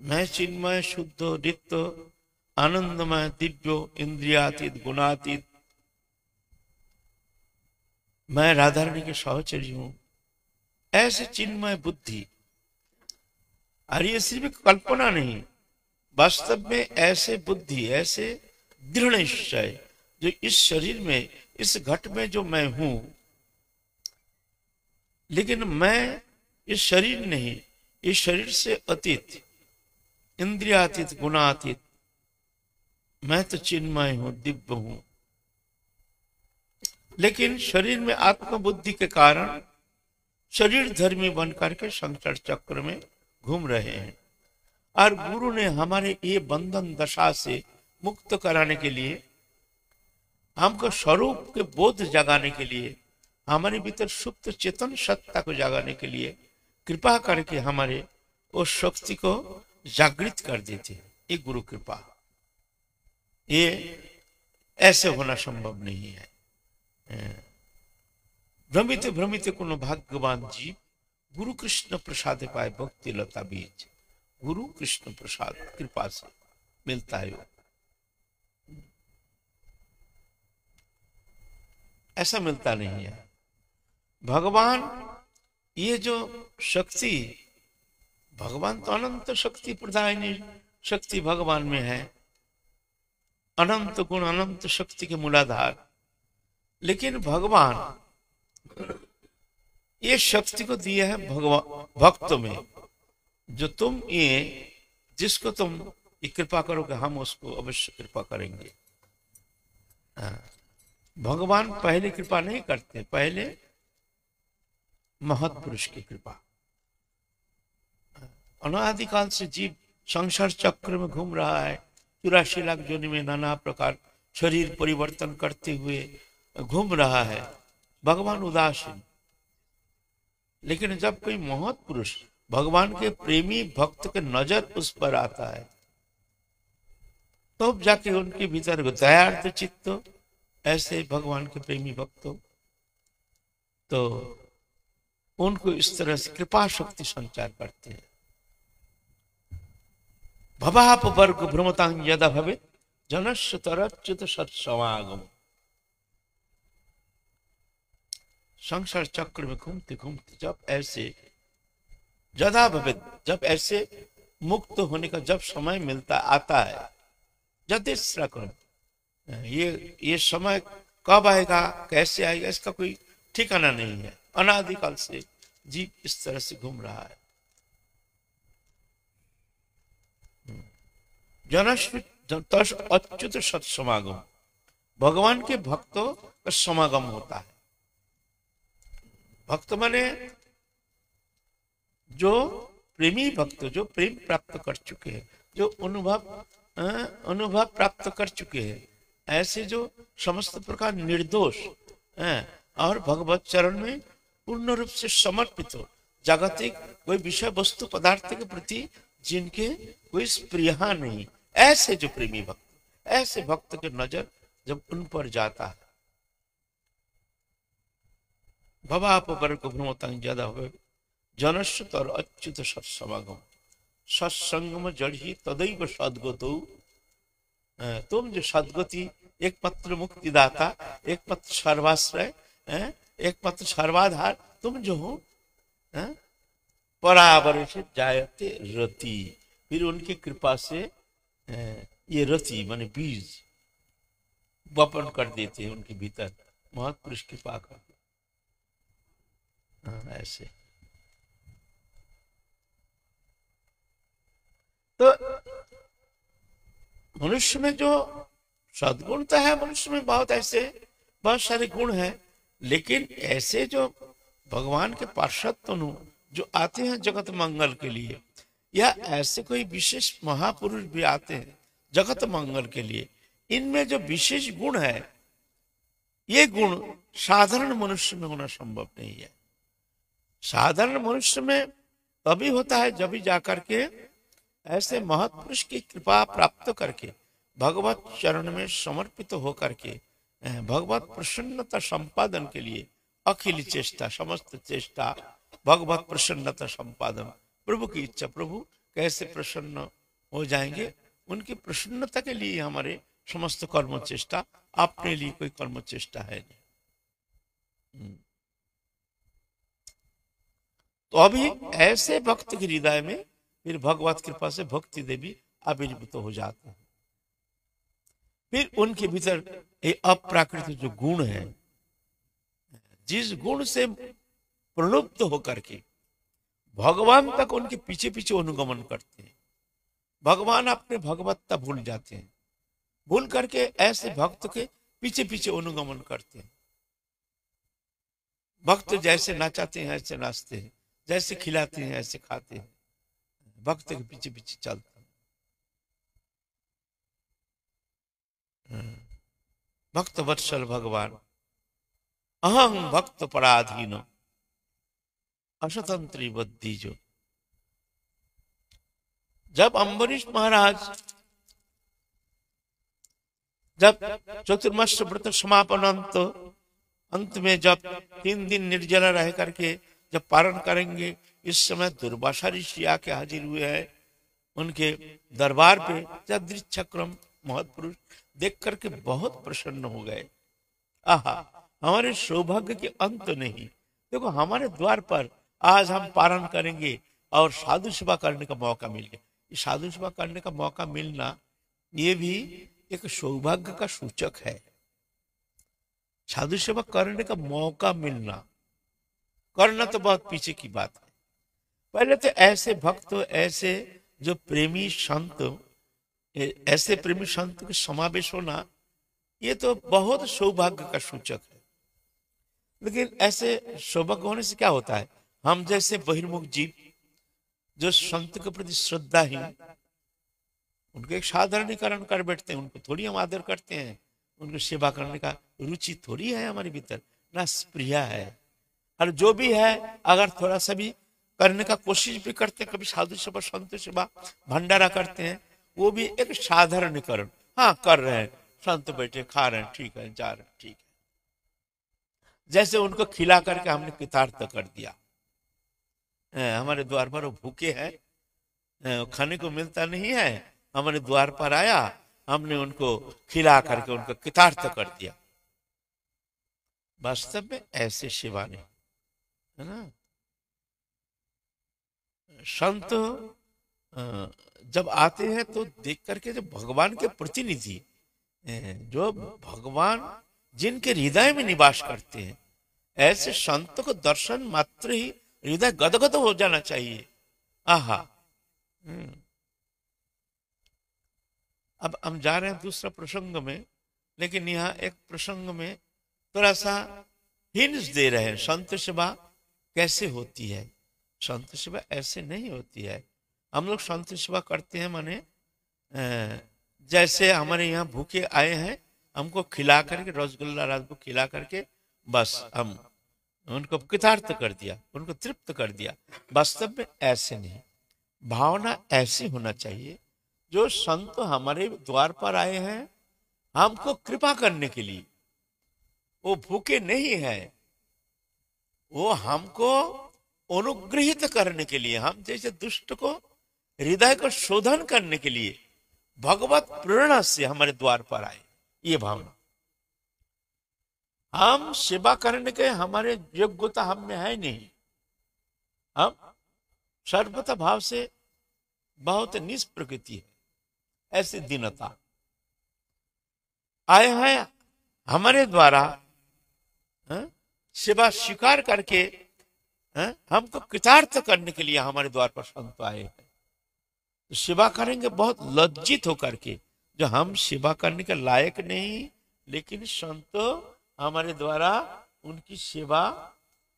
मैं चिन्मय शुद्ध नित्य आनंदमय दिव्यो इंद्रियातीत गुणातीत, मैं राधा रानी के सहचरी हूं, ऐसे चिन्मय बुद्धि। और ये सिर्फ कल्पना नहीं, वास्तव में ऐसे बुद्धि, ऐसे दृढ़ निश्चय जो इस शरीर में, इस घट में जो मैं हूं, लेकिन मैं इस शरीर नहीं, इस शरीर से अतीत, इंद्रियातीत गुणातीत, मैं तो चिन्मय हूं, दिव्य हूं, लेकिन शरीर में आत्मबुद्धि के कारण शरीर धर्मी बनकर के संसार चक्र में घूम रहे हैं। और गुरु ने हमारे ये बंधन दशा से मुक्त कराने के लिए, हमको स्वरूप के बोध जगाने के लिए, हमारे भीतर सुप्त चेतन सत्ता को जगाने के लिए कृपा करके हमारे उस शक्ति को जागृत कर देते हैं। ये गुरु कृपा, ये ऐसे होना संभव नहीं है। भ्रमित भ्रमित कोनो भाग्यवान जीव, गुरु कृष्ण प्रसाद पाए भक्ति लता बीज। गुरु कृष्ण प्रसाद कृपा से मिलता है, ऐसा मिलता नहीं है। भगवान, ये जो शक्ति, भगवान तो अनंत शक्ति प्रदायिनी शक्ति भगवान में है, अनंत गुण अनंत शक्ति के मूलाधार। लेकिन भगवान ये शक्ति को दिया है भगवान भक्त में, जो तुम ये, जिसको तुम ये कृपा करोगे, हम उसको अवश्य कृपा करेंगे। भगवान पहले कृपा नहीं करते, पहले महत्पुरुष की कृपा। अनादिकाल से जीव संसार चक्र में घूम रहा है, 84 लाख योनि में नाना प्रकार शरीर परिवर्तन करते हुए घूम रहा है, भगवान उदासीन। लेकिन जब कोई महत्पुरुष, भगवान के प्रेमी भक्त के नजर उस पर आता है, तो जाके उनके भीतर दयार्थ चित्त, ऐसे भगवान के प्रेमी भक्त, तो उनको इस तरह से कृपा शक्ति संचार करते हैं। भवाप वर्ग भ्रमतांग यदा भवे जनस्य तरच्युत सत्समागम। संसार चक्र में घूमते घूमते जब ऐसे जदा भवे, जब ऐसे मुक्त होने का जब समय मिलता आता है, जदेश्रा करो, ये समय कब आएगा, कैसे आएगा, इसका कोई ठिकाना नहीं है। अनादिकाल से जीव इस तरह से घूम रहा है। अच्युत सत्समागम, भगवान के भक्तों का समागम होता है। भक्त माने जो प्रेमी भक्त, जो प्रेम प्राप्त कर चुके हैं, जो अनुभव प्राप्त कर चुके हैं, ऐसे जो समस्त प्रकार निर्दोष और भगवत चरण में पूर्ण रूप से समर्पित हो, जागतिक कोई विषय वस्तु पदार्थ के प्रति जिनके कोई स्पृहा नहीं, ऐसे जो प्रेमी भक्त, ऐसे भक्त के नजर जब उन पर जाता है, भवाप वर्ग भ्रमतांग ज्यादा हो जनस्य तर अच्युत सत्समागम। सत्संगम जड़ी तदैव सद्गतो, तुम जो सद्गति, एकमात्र मुक्तिदाता, एकमात्र सर्वाश्रय, एकमात्र सर्वाधार तुम जो हो, परावर से जायते रति, फिर उनकी कृपा से ये रति माने बीज वपन कर देते हैं उनके भीतर, महत्पुरुष कृपा कर। ऐसे तो मनुष्य में जो सद्गुणता है, मनुष्य में बहुत ऐसे बहुत सारे गुण हैं, लेकिन ऐसे जो भगवान के पार्षद जो आते हैं जगत मंगल के लिए, या ऐसे कोई विशेष महापुरुष भी आते हैं जगत मंगल के लिए, इनमें जो विशेष गुण है, ये गुण साधारण मनुष्य में होना संभव नहीं है। साधारण मनुष्य में तभी होता है जब भी जाकर के ऐसे महत्पुरुष की कृपा प्राप्त करके, भगवत चरण में समर्पित होकर के, भगवत प्रसन्नता संपादन के लिए अखिल चेष्टा, समस्त चेष्टा भगवत प्रसन्नता संपादन, प्रभु की इच्छा, प्रभु कैसे प्रसन्न हो जाएंगे। उनकी प्रसन्नता के लिए हमारे समस्त कर्म चेष्टा, अपने लिए कोई कर्म चेष्टा है नहीं। तो अभी ऐसे भक्त के हृदय में फिर भगवत कृपा से भक्ति देवी आविर्भूत हो जाते हैं। फिर उनके भीतर ये अप्राकृतिक जो गुण है, जिस गुण से प्रलुप्त होकर के भगवान तक उनके पीछे पीछे अनुगमन करते हैं। भगवान अपने भगवत्ता भूल जाते हैं, भूल करके ऐसे भक्त के पीछे पीछे अनुगमन करते हैं। भक्त जैसे नाचाते हैं ऐसे नाचते हैं, जैसे खिलाते हैं ऐसे खाते हैं, भक्त के पीछे पीछे चलते हैं। भक्त वत्सल भगवान अहं भक्त पराधीन अशतंत्री बुद्धि जो। जब अम्बरीश महाराज जब चतुर्मास व्रत समापन अंत में जब 3 दिन निर्जला रह करके जब पारण करेंगे, इस समय दुर्वासा ऋषि आके हाजिर हुए हैं उनके दरबार पे। जब दृक्षक्रम महत्पुरुष देख करके बहुत प्रसन्न हो गए। आहा, हमारे सौभाग्य के अंत नहीं। देखो, हमारे द्वार पर आज हम पारण करेंगे और साधु सेवा करने का मौका मिल गया। ये साधु सेवा करने का मौका मिलना ये भी एक सौभाग्य का सूचक है। साधु सेवा करने का मौका मिलना, करना तो बहुत पीछे की बात है। पहले तो ऐसे भक्त, ऐसे जो प्रेमी संत, ऐसे प्रेमी संत के समावेश होना ये तो बहुत सौभाग्य का सूचक है। लेकिन ऐसे सौभाग्य होने से क्या होता है, हम जैसे बहिर्मुख जीव जो संत के प्रति श्रद्धाहीन, उनको एक साधारणीकरण कर बैठते हैं, उनको थोड़ी हम आदर करते हैं, उनको सेवा करने का रुचि थोड़ी है हमारे भीतर, ना स्प्रिया है। और जो भी है अगर थोड़ा सा भी करने का कोशिश भी करते हैं, कभी साधु सेवा संत सेवा भंडारा करते हैं, वो भी एक साधारणीकरण, हाँ कर रहे हैं, संत बैठे खा रहे हैं, ठीक है, जा रहे हैं, ठीक है। जैसे उनको खिला करके हमने कृतार्थ कर दिया। हमारे द्वार पर वो भूखे हैं, खाने को मिलता नहीं है, हमारे द्वार पर आया, हमने उनको खिला करके उनको कृतार्थ कर दिया। वास्तव में ऐसे सेवा नहीं है ना। संत जब आते हैं तो देख करके, जो भगवान के प्रतिनिधि, जो भगवान जिनके हृदय में निवास करते हैं, ऐसे संत को दर्शन मात्र ही हृदय गदगद हो जाना चाहिए। आहा। अब हम जा रहे हैं दूसरा प्रसंग में, लेकिन यहाँ एक प्रसंग में थोड़ा सा हिंट्स दे रहे हैं, संत सेवा कैसे होती है। संत सेवा ऐसे नहीं होती है। हम लोग संत सेवा करते हैं माने जैसे हमारे यहाँ भूखे आए हैं, हमको खिला करके, रसगुल्ला राजभोग खिला करके बस हम उनको कृतार्थ कर दिया, उनको तृप्त कर दिया। वास्तव में ऐसे नहीं, भावना ऐसी होना चाहिए, जो संत हमारे द्वार पर आए हैं हमको कृपा करने के लिए, वो भूखे नहीं है, वो हमको अनुग्रहित करने के लिए, हम जैसे दुष्ट को हृदय को शोधन करने के लिए भगवत प्रेरणा से हमारे द्वार पर आए। ये भावना, हम सेवा करने के हमारे योग्यता हम में है नहीं, हम सर्वथा भाव से बहुत निष्प्रकृति है, ऐसी दीनता आए हैं हमारे द्वारा सेवा स्वीकार करके हमको कृतार्थ करने के लिए हमारे द्वार पर संत आए हैं। तो सेवा करेंगे बहुत लज्जित होकर के, जो हम सेवा करने के लायक नहीं, लेकिन संत हमारे द्वारा उनकी सेवा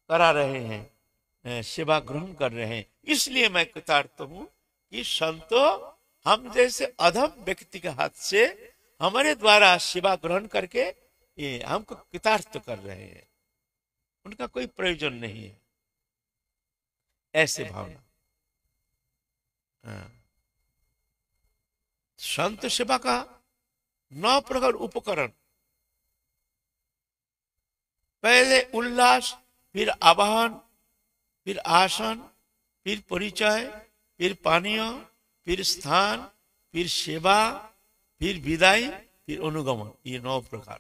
करा रहे हैं, सेवा ग्रहण कर रहे हैं, इसलिए मैं कृतार्थ हूं कि संत हम जैसे अधम व्यक्ति के हाथ से हमारे द्वारा सेवा ग्रहण करके ये हमको कृतार्थ कर रहे हैं, उनका कोई प्रयोजन नहीं है, ऐसे भावना। संत सेवा का 9 प्रकार उपकरण, पहले उल्लास, फिर आवाहन, फिर आसन, फिर परिचय, फिर पानीय, फिर स्थान, फिर सेवा, फिर विदाई, फिर अनुगमन, ये 9 प्रकार।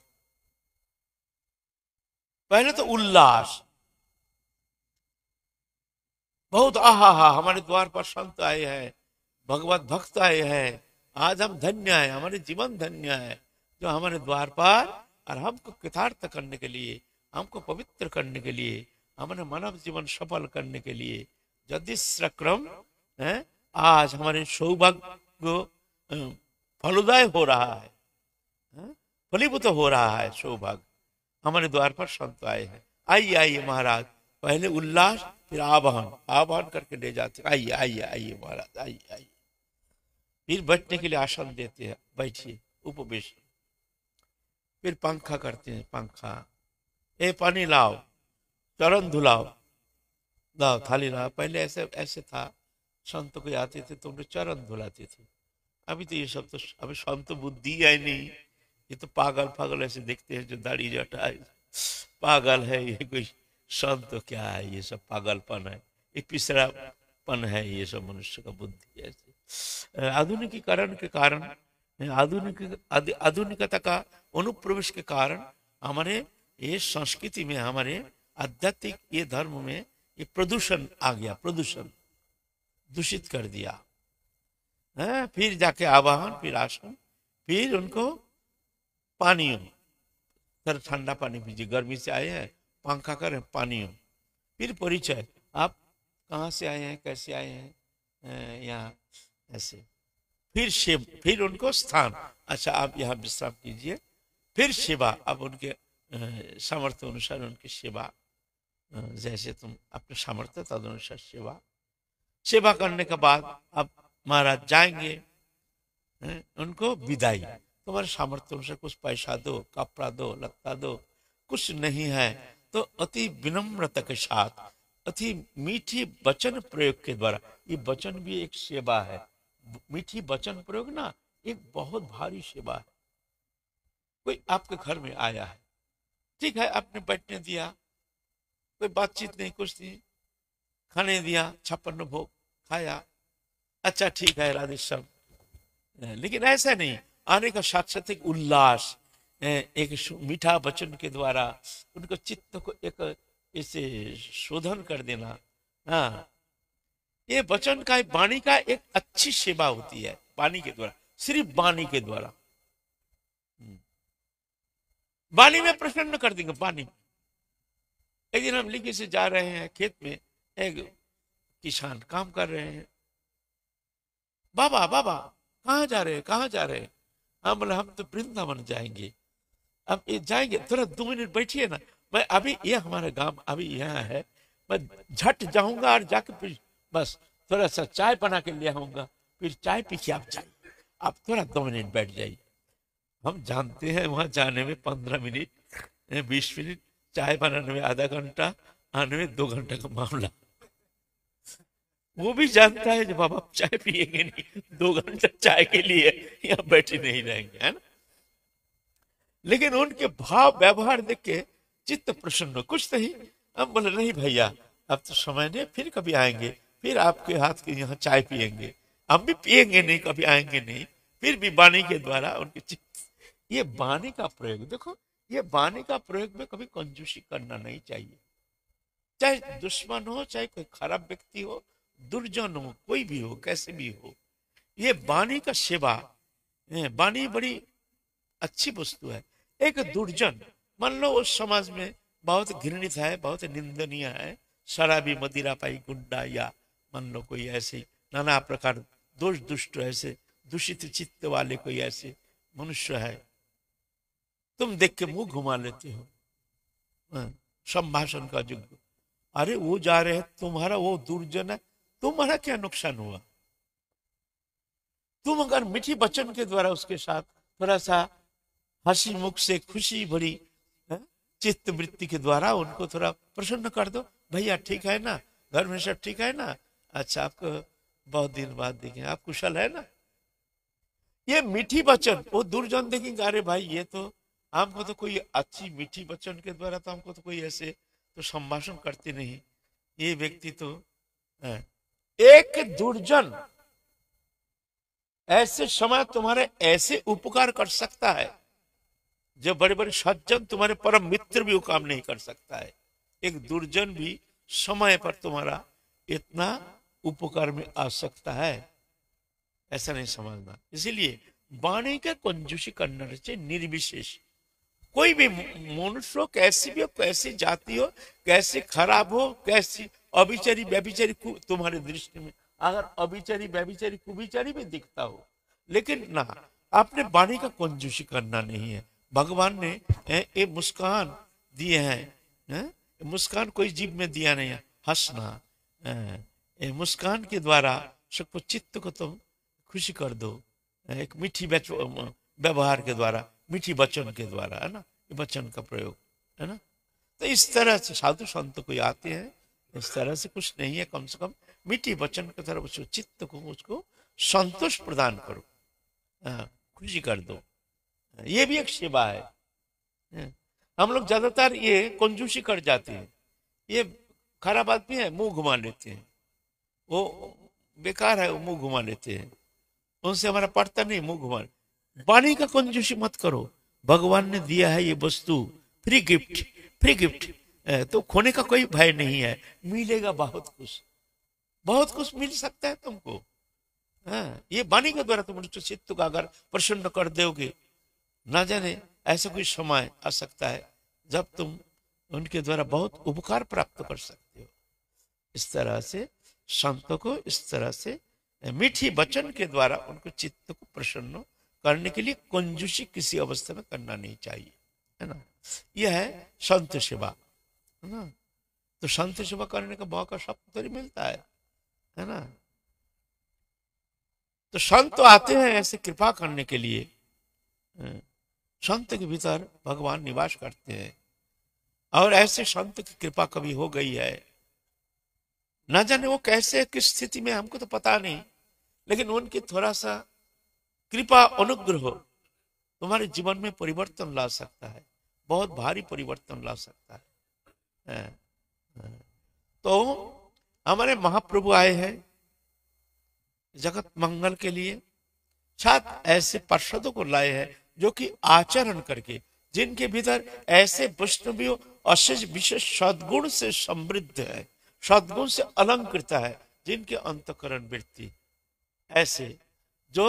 पहले तो उल्लास, बहुत आहा हा, हमारे द्वार पर संत आए हैं, भगवत भक्त आए हैं, आज हम धन्य हैं, हमारे जीवन धन्य है जो हमारे द्वार पर, और हमको कृतार्थ करने के लिए, हमको पवित्र करने के लिए, हमारे मानव जीवन सफल करने के लिए यदि क्रम है, आज हमारे सौभाग्य फलोदय हो रहा है, फलीभूत हो रहा है सौभाग्य, हमारे द्वार पर संत आए हैं। आइए आइए महाराज, पहले उल्लास, फिर आवाहन, आवाहन करके ले जाते, आइए आइए आइए महाराज, आइए आइए। फिर बैठने के लिए आसन देते हैं, बैठिए, उपवेश। फिर पंखा करते हैं, पंखा, ए पानी लाओ, चरण धुलाओ, लाओ थाली लाओ। पहले ऐसे ऐसे था, संत को आते थे तो उन्हें चरण धुलाते थे। अभी तो ये सब तो, अभी संत बुद्धि है नहीं, ये तो पागल पागल ऐसे देखते हैं जो दाढ़ी जटा है, पागल है ये, कोई संत तो क्या है, ये सब पागलपन है, ये पिछड़ापन है, ये सब मनुष्य का बुद्धि ऐसे। आधुनिकीकरण के कारण, आधुनिकता का अनुप्रवेश के कारण हमारे ये संस्कृति में, हमारे आध्यात्मिक ये धर्म में ये प्रदूषण आ गया, प्रदूषण दूषित कर दिया है। फिर जाके आवाहन, फिर आसन, फिर उनको पानियों, सर ठंडा पानी पीजिए, गर्मी से आए हैं, पंखा करें, पानियों। फिर परिचय, आप कहाँ से आए हैं, कैसे आए हैं, यहाँ ऐसे। फिर उनको स्थान, अच्छा आप यहाँ विश्राम कीजिए। फिर सेवा, अब उनके सामर्थ्य अनुसार उनकी सेवा, जैसे तुम अपने सामर्थ्य तदनुसार सेवा। सेवा करने के बाद अब महाराज जाएंगे, उनको विदाई, तुम्हारे सामर्थ्य अनुसार कुछ पैसा दो, कपड़ा दो, लत्ता दो, कुछ नहीं है तो अति विनम्रता के साथ, अति मीठी वचन प्रयोग के द्वारा, ये वचन भी एक सेवा है, मीठी वचन प्रयोग ना एक बहुत भारी सेवा है। कोई आपके घर में आया है, ठीक है, आपने बैठने दिया, कोई बातचीत नहीं, कुछ नहीं, खाने दिया, 56 भोग खाया, अच्छा ठीक है राधे सब, लेकिन ऐसा नहीं, आने का साथ साथ एक उल्लास, एक मीठा वचन के द्वारा उनको चित्त को एक ऐसे शोधन कर देना। हाँ, ये वचन का, वाणी का एक अच्छी सेवा होती है, वाणी के द्वारा, सिर्फ वाणी के द्वारा, वाणी में प्रसन्न कर देंगे। वाणी में एक दिन हम लिखी से जा रहे हैं खेत में, एक किसान काम कर रहे हैं, बाबा बाबा कहाँ जा रहे हैं, कहाँ जा रहे हैं, हम बोले हम तो वृंदावन जाएंगे। अब ये जाएंगे, थोड़ा 2 मिनट बैठिए ना, मैं अभी, ये हमारा गांव अभी यहाँ है, मैं झट जाऊंगा और जाके फिर बस थोड़ा सा चाय बना के ले आऊंगा, फिर चाय पी के आप जाइए, आप थोड़ा 2 मिनट बैठ जाइए। हम जानते हैं वहां जाने में 15 मिनट, 20 मिनट, चाय बनाने में आधा घंटा, आने में 2 घंटे का मामला। वो भी जानता है जब आप चाय पिएंगे नहीं, 2 घंटा चाय के लिए यहाँ बैठे नहीं रहेंगे, है ना। लेकिन उनके भाव व्यवहार देख के चित्त प्रसन्न, कुछ नहीं। हम बोले नहीं भैया अब तो समय नहीं, फिर कभी आएंगे, फिर आपके हाथ के यहाँ चाय पिएंगे, हम भी पिएंगे नहीं, कभी आएंगे नहीं, फिर भी वाणी के द्वारा उनके चित्त, ये वाणी का प्रयोग देखो, ये वाणी का प्रयोग में कभी कंजूसी करना नहीं चाहिए, चाहे दुश्मन हो, चाहे कोई खराब व्यक्ति हो, दुर्जन हो, कोई भी हो, कैसे भी हो, ये वाणी का सेवा, वाणी बड़ी अच्छी वस्तु है। एक दुर्जन, मान लो उस समाज में बहुत घृणित है, बहुत निंदनीय है, शराबी, मदिरा पाई, गुंडा, या मान लो कोई ऐसे नाना प्रकार दोष दुष्ट ऐसे दूषित चित्त वाले कोई ऐसे मनुष्य है, तुम देख के मुंह घुमा लेते हो, संभाषण का युग, अरे वो जा रहे हैं, तुम्हारा वो दुर्जन है, तुम्हारा क्या नुकसान हुआ। तुम अगर मीठी वचन के द्वारा उसके साथ थोड़ा सा हंसी मुख से, खुशी भरी चित्त वृत्ति के द्वारा उनको थोड़ा प्रसन्न कर दो, भैया ठीक है ना, घर में सब ठीक है ना, अच्छा आपको बहुत दिन बाद देखें, आप कुशल है ना, ये मीठी वचन, वो दुर्जन देखेंगे, अरे भाई ये तो हमको तो कोई अच्छी मीठी वचन के द्वारा तो हमको तो कोई ऐसे तो संभाषण करते नहीं, ये व्यक्ति तो है। एक दुर्जन ऐसे समय तुम्हारे ऐसे उपकार कर सकता है जो बड़े बड़े सज्जन तुम्हारे परम मित्र भी वो काम नहीं कर सकता है। एक दुर्जन भी समय पर तुम्हारा इतना उपकार में आ सकता है, ऐसा नहीं समझना। इसीलिए वाणी का कंजूसी करना चाहिए निर्विशेष। कोई भी मनुष्य हो, कैसी भी हो, कैसी जाति हो, कैसी खराब हो, कैसी अभिचारी व्यभिचारी तुम्हारे दृष्टि में अगर अभिचारी व्यभिचारी कुभिचारी भी दिखता हो, लेकिन ना, आपने वाणी का कंजूसी करना नहीं है। भगवान ने ये मुस्कान दिए हैं, मुस्कान कोई जीव में दिया नहीं है, हंसना। ये मुस्कान के द्वारा सबको चित्त को तुम खुशी कर दो, एक मीठी व्यवहार के द्वारा, मीठी वचन के द्वारा, है ना, वचन का प्रयोग, है ना। तो इस तरह से साधु संत कोई आते हैं, इस तरह से कुछ नहीं है, कम से कम मीठी वचन की तरफ उसको चित्त को उसको संतोष प्रदान करो, खुशी कर दो। ये भी एक सेवा है। हम लोग ज्यादातर ये कंजूसी कर जाते हैं, ये खराब आदमी है, मुंह घुमा लेते हैं, वो बेकार है, वो मुंह घुमा लेते हैं, उनसे हमारा पड़ता नहीं, मुंह घुमा। वाणी का कंजूसी मत करो। भगवान ने दिया है ये वस्तु, फ्री गिफ्ट, फ्री गिफ्ट, तो खोने का कोई भय नहीं है, मिलेगा बहुत कुछ, बहुत कुछ मिल सकता है तुमको। ये वाणी के द्वारा तुम चित्त को अगर प्रसन्न कर दोगे, ना जाने ऐसा कोई समय आ सकता है जब तुम उनके द्वारा बहुत उपकार प्राप्त कर सकते हो। इस तरह से संतों को इस तरह से मीठी वचन के द्वारा उनको चित्त को प्रसन्न करने के लिए कंजूसी किसी अवस्था में करना नहीं चाहिए, है ना। यह है संत सेवा, है ना। तो संत सेवा करने का मौका सबको थोड़ी मिलता है ना। तो संत आते हैं ऐसे कृपा करने के लिए। संत के भीतर भगवान निवास करते हैं, और ऐसे संत की कृपा कभी हो गई है, ना जाने वो कैसे किस स्थिति में, हमको तो पता नहीं, लेकिन उनकी थोड़ा सा कृपा अनुग्रह तुम्हारे जीवन में परिवर्तन ला सकता है, बहुत भारी परिवर्तन ला सकता है। तो हमारे महाप्रभु आए हैं जगत मंगल के लिए, साथ ऐसे पार्षदों को लाए हैं जो कि आचरण करके, जिनके भीतर ऐसे वैष्णवी अशेष विशेष सद्गुण से समृद्ध है, सद्गुण से अलंकृत है, जिनके अंतकरण वृत्ति ऐसे जो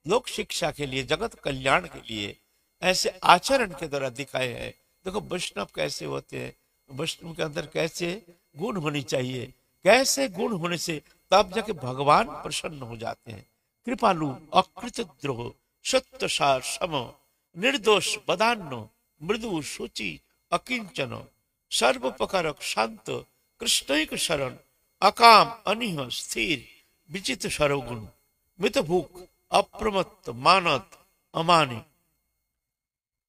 लोक शिक्षा के लिए, जगत कल्याण के लिए ऐसे आचरण के द्वारा दिखाए हैं। देखो वैष्णव कैसे होते हैं, वैष्णव के अंदर कैसे गुण होनी चाहिए, कैसे गुण होने से तब जाके भगवान प्रसन्न हो जाते हैं। कृपालु, अकृत द्रोह, सत्य सार सम, निर्दोष बदान्नो, मृदु शुचि अकिंचन, सर्वोपकारक शांत, कृष्णैक शरण, अकाम अनिह स्थिर, विचित्र सर्वगुण, मित भूख, अप्रमत्त, मानद अमानी।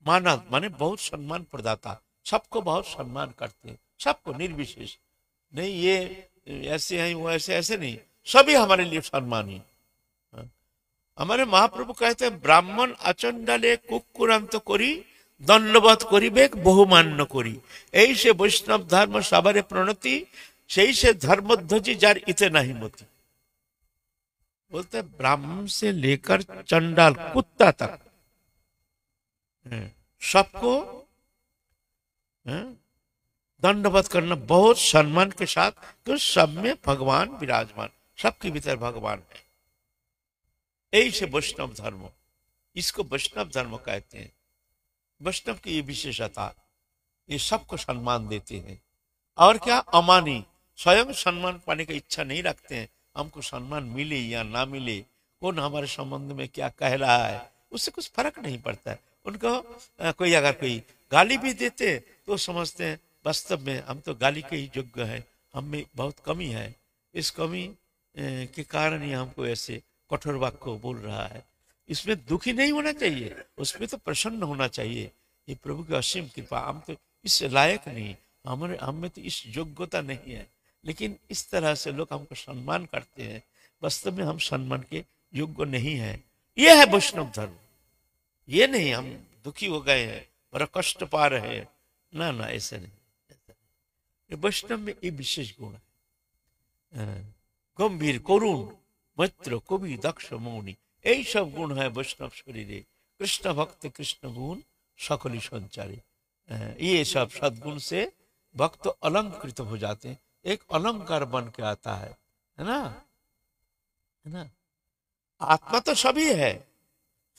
मानद माने बहुत सम्मान प्रदाता, सबको बहुत सम्मान करते हैं, सबको निर्विशेष नहीं, ये ऐसे हैं वो ऐसे नहीं, सभी हमारे लिए सम्मानी। हमारे महाप्रभु कहते हैं ब्राह्मण अचंडाले कुकुरांत करी दंडवत करिबेक बहुमान्य करी, এই সে বৈষ্ণব ধর্ম সবারে প্রণতি, সেই সে धर्मध्वजी जार इते नहीं मती। बोलते ब्राह्मण से लेकर चंडाल कुत्ता तक सबको दंडवत करना बहुत सम्मान के साथ, क्यों सब में भगवान विराजमान, सबके भीतर भगवान है। यही से वैष्णव धर्म, इसको वैष्णव धर्म कहते हैं। वैष्णव की ये विशेषता, ये सबको सम्मान देते हैं। और क्या, अमानी, स्वयं सम्मान पाने की इच्छा नहीं रखते हैं, हमको सम्मान मिले या ना मिले, कौन हमारे संबंध में क्या कह रहा है, उससे कुछ फर्क नहीं पड़ता है उनको। कोई अगर कोई गाली भी देते तो समझते हैं वास्तव में हम तो गाली के ही योग्य हैं, हम में बहुत कमी है, इस कमी के कारण ही हमको ऐसे कठोर वाक्य बोल रहा है। इसमें दुखी नहीं होना चाहिए, उसमें तो प्रसन्न होना चाहिए। ये प्रभु की असीम कृपा, हम तो इस लायक नहीं, हम में तो इस योग्यता नहीं है, लेकिन इस तरह से लोग हमको सम्मान करते हैं, वास्तव में हम सम्मान के योग्य नहीं है। यह है वैष्णव धर्म। ये नहीं हम दुखी हो गए हैं, बड़ा कष्ट पा रहे हैं, ना ना, ऐसे नहीं। वैष्णव में ये विशेष गुण है, गंभीर, करुण, मित्र, कवि, दक्ष, मौनी, এই সব গুণ है वैष्णव शरीरे, कृष्ण भक्त कृष्ण गुण सकली संचारी। ये सब सद्गुण से भक्त अलंकृत हो जाते हैं, एक अलंकार बन के आता है ना, है ना। आत्मा तो सभी है,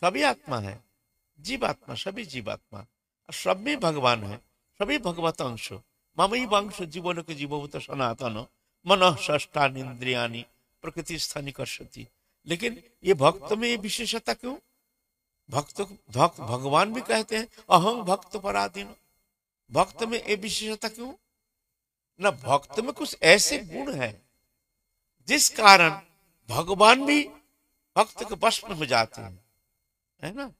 सभी आत्मा है, जीवात्मा सभी जीवात्मा, और सब में भगवान है, सभी भगवत अंश। ममई वंश जीवन के जीवभूत सनातन मन षष्ठान इंद्रियानी प्रकृति स्थानी कर्षति। लेकिन ये भक्त में ये विशेषता क्यों? भक्त भगवान भी कहते हैं अहम भक्त पराधीन। भक्त में ये विशेषता क्यों? ना भक्त में कुछ ऐसे गुण है जिस कारण भगवान भी भक्त के वश में हो जाते हैं, है ना।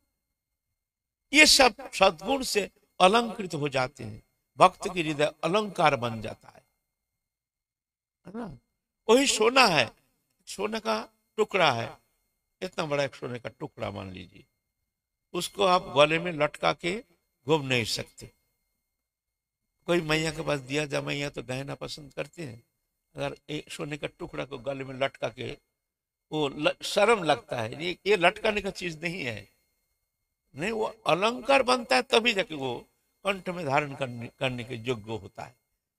ये सब सद्गुण से अलंकृत हो जाते हैं, भक्त की हृदय अलंकार बन जाता है ना। वही सोना है, सोने का टुकड़ा है, इतना बड़ा एक सोने का टुकड़ा मान लीजिए, उसको आप गले में लटका के घूम नहीं सकते। कोई मैया के पास दिया जा, मैया तो गहना पसंद करते हैं, अगर एक सोने का टुकड़ा को गले में लटका के, वो शर्म लगता है, ये लटकाने का चीज नहीं है, नहीं, वो अलंकार बनता है तभी जाके वो कंठ में धारण करने के योग्य होता है।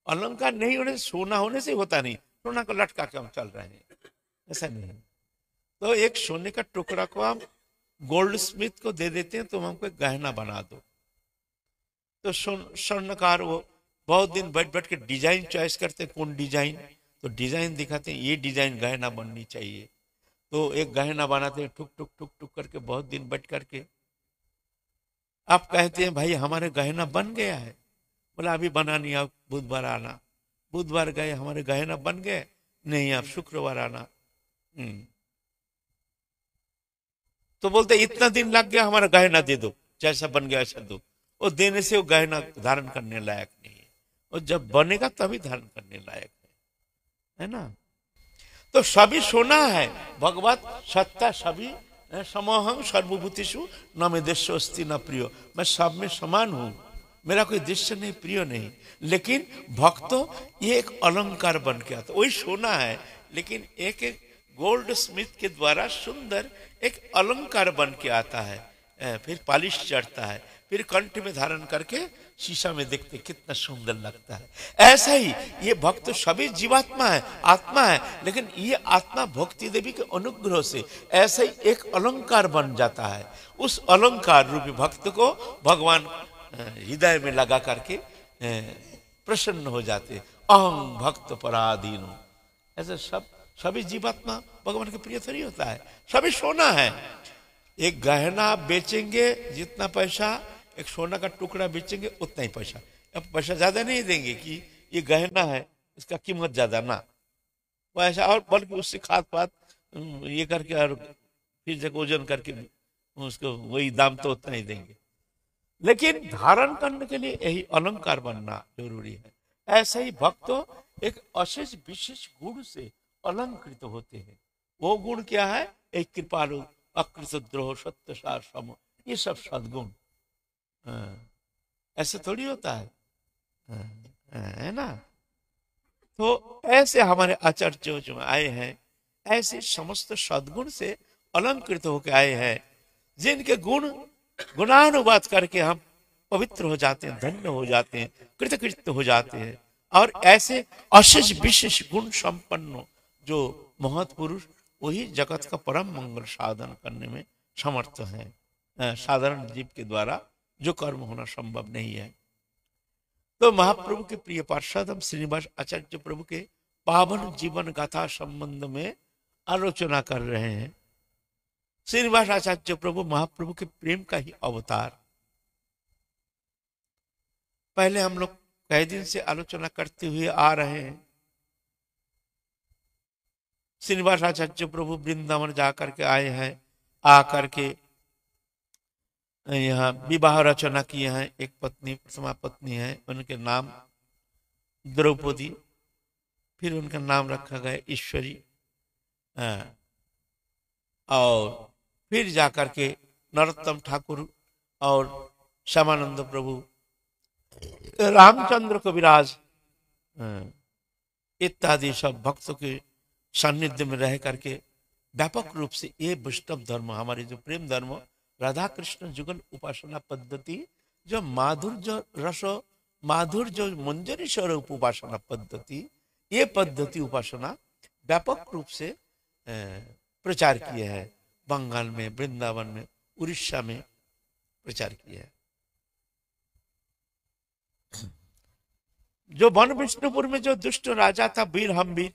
अलंकार नहीं होने, सोना होने से होता नहीं, सोना को लटका के हम चल रहे हैं, ऐसा नहीं। तो एक सोने का टुकड़ा को हम गोल्ड स्मिथ को दे देते हैं, तो हमको एक गहना बना दो, तो स्वर्णकार वो बहुत दिन बैठ बैठ के डिजाइन चॉइस करते हैं, कौन डिजाइन, तो डिजाइन दिखाते हैं, ये डिजाइन गहना बननी चाहिए, तो एक गहना बनाते हैं, टुक टुक टुक टुक करके बहुत दिन बैठ करके। आप कहते हैं भाई हमारे गहना बन गया है, बोला अभी बना नहीं, आप बुधवार आना। बुधवार गए, हमारे गहना बन गए, नहीं आप शुक्रवार आना। तो बोलते इतना दिन लग गया, हमारा गहना दे दो, जैसा बन गया ऐसा दो। वो देने से वो गहना धारण करने लायक नहीं है, और जब बनेगा तभी धारण करने लायक है ना। तो सभी सोना है, भगवत सत्ता सभी, समोहं सर्वभूतिषु न में दृश्य अस्ति न प्रिय, मैं सब में समान हूं, मेरा कोई दृश्य नहीं, प्रिय नहीं। लेकिन भक्तों ये एक अलंकार बन के आता, वही सोना है, लेकिन एक एक गोल्ड स्मिथ के द्वारा सुंदर एक अलंकार बन के आता है, फिर पॉलिश चढ़ता है, फिर कंठ में धारण करके शीशा में देखते कितना सुंदर लगता है। ऐसा ही ये भक्त सभी जीवात्मा है, आत्मा है, लेकिन ये आत्मा भक्ति देवी के अनुग्रह से ऐसा ही एक अलंकार बन जाता है। उस अलंकार रूपी भक्त को भगवान हृदय में लगा करके प्रसन्न हो जाते, अहं भक्त पराधीन। ऐसे सभी जीवात्मा भगवान के प्रिय थोड़ी होता है, सभी सोना है। एक गहना आप बेचेंगे जितना पैसा, एक सोना का टुकड़ा बेचेंगे उतना ही पैसा। अब पैसा ज्यादा नहीं देंगे कि ये गहना है इसका कीमत ज्यादा, ना वो ऐसा, और बल्कि उससे खाद पात ये करके और फिर जब वजन करके उसको वही दाम तो उतना ही देंगे। लेकिन धारण करने के लिए यही अलंकार बनना जरूरी है। ऐसे ही भक्तों एक अशेष विशेष गुण से अलंकृत होते हैं। वो गुण क्या है? एक कृपालु, अकृत द्रोह, सत्य सार सम, ये सब सद्गुण। ऐसे थोड़ी होता है ना। तो ऐसे हमारे आचार्य जो आए हैं, ऐसे समस्त सद्गुण से अलंकृत होकर आए हैं, जिनके गुण गुणानुवाद करके हम पवित्र हो जाते हैं, धन्य हो जाते हैं, कृतकृत्य हो जाते हैं। और ऐसे अशेष विशेष गुण संपन्न जो महत् पुरुष, वही जगत का परम मंगल साधन करने में समर्थ है। साधारण जीव के द्वारा जो कर्म होना संभव नहीं है। तो महाप्रभु के प्रिय पार्षद हम श्रीनिवास आचार्य प्रभु के पावन जीवन गाथा संबंध में आलोचना कर रहे हैं। श्रीनिवास आचार्य प्रभु महाप्रभु के प्रेम का ही अवतार। पहले हम लोग कई दिन से आलोचना करते हुए आ रहे हैं। श्रीनिवास आचार्य प्रभु वृंदावन जाकर के आए हैं, आकर के यहाँ विवाह रचना किए हैं। एक पत्नी, प्रथमा पत्नी है, उनके नाम द्रौपदी, फिर उनका नाम रखा गया ईश्वरी, और फिर जाकर के नरोत्तम ठाकुर और श्यामानंद प्रभु, रामचंद्र कविराज इत्यादि सब भक्तों के सानिध्य में रह करके व्यापक रूप से ये वैष्णव धर्म, हमारे जो प्रेम धर्म, राधा कृष्ण जुगल उपासना पद्धति, जो माधुर्य रस, माधुर्य मंजरी स्वरूप उपासना पद्धति, ये पद्धति उपासना व्यापक रूप से प्रचार किए हैं। बंगाल में, वृंदावन में, उड़ीसा में प्रचार किया है। जो वन विष्णुपुर में जो दुष्ट राजा था वीर हमवीर,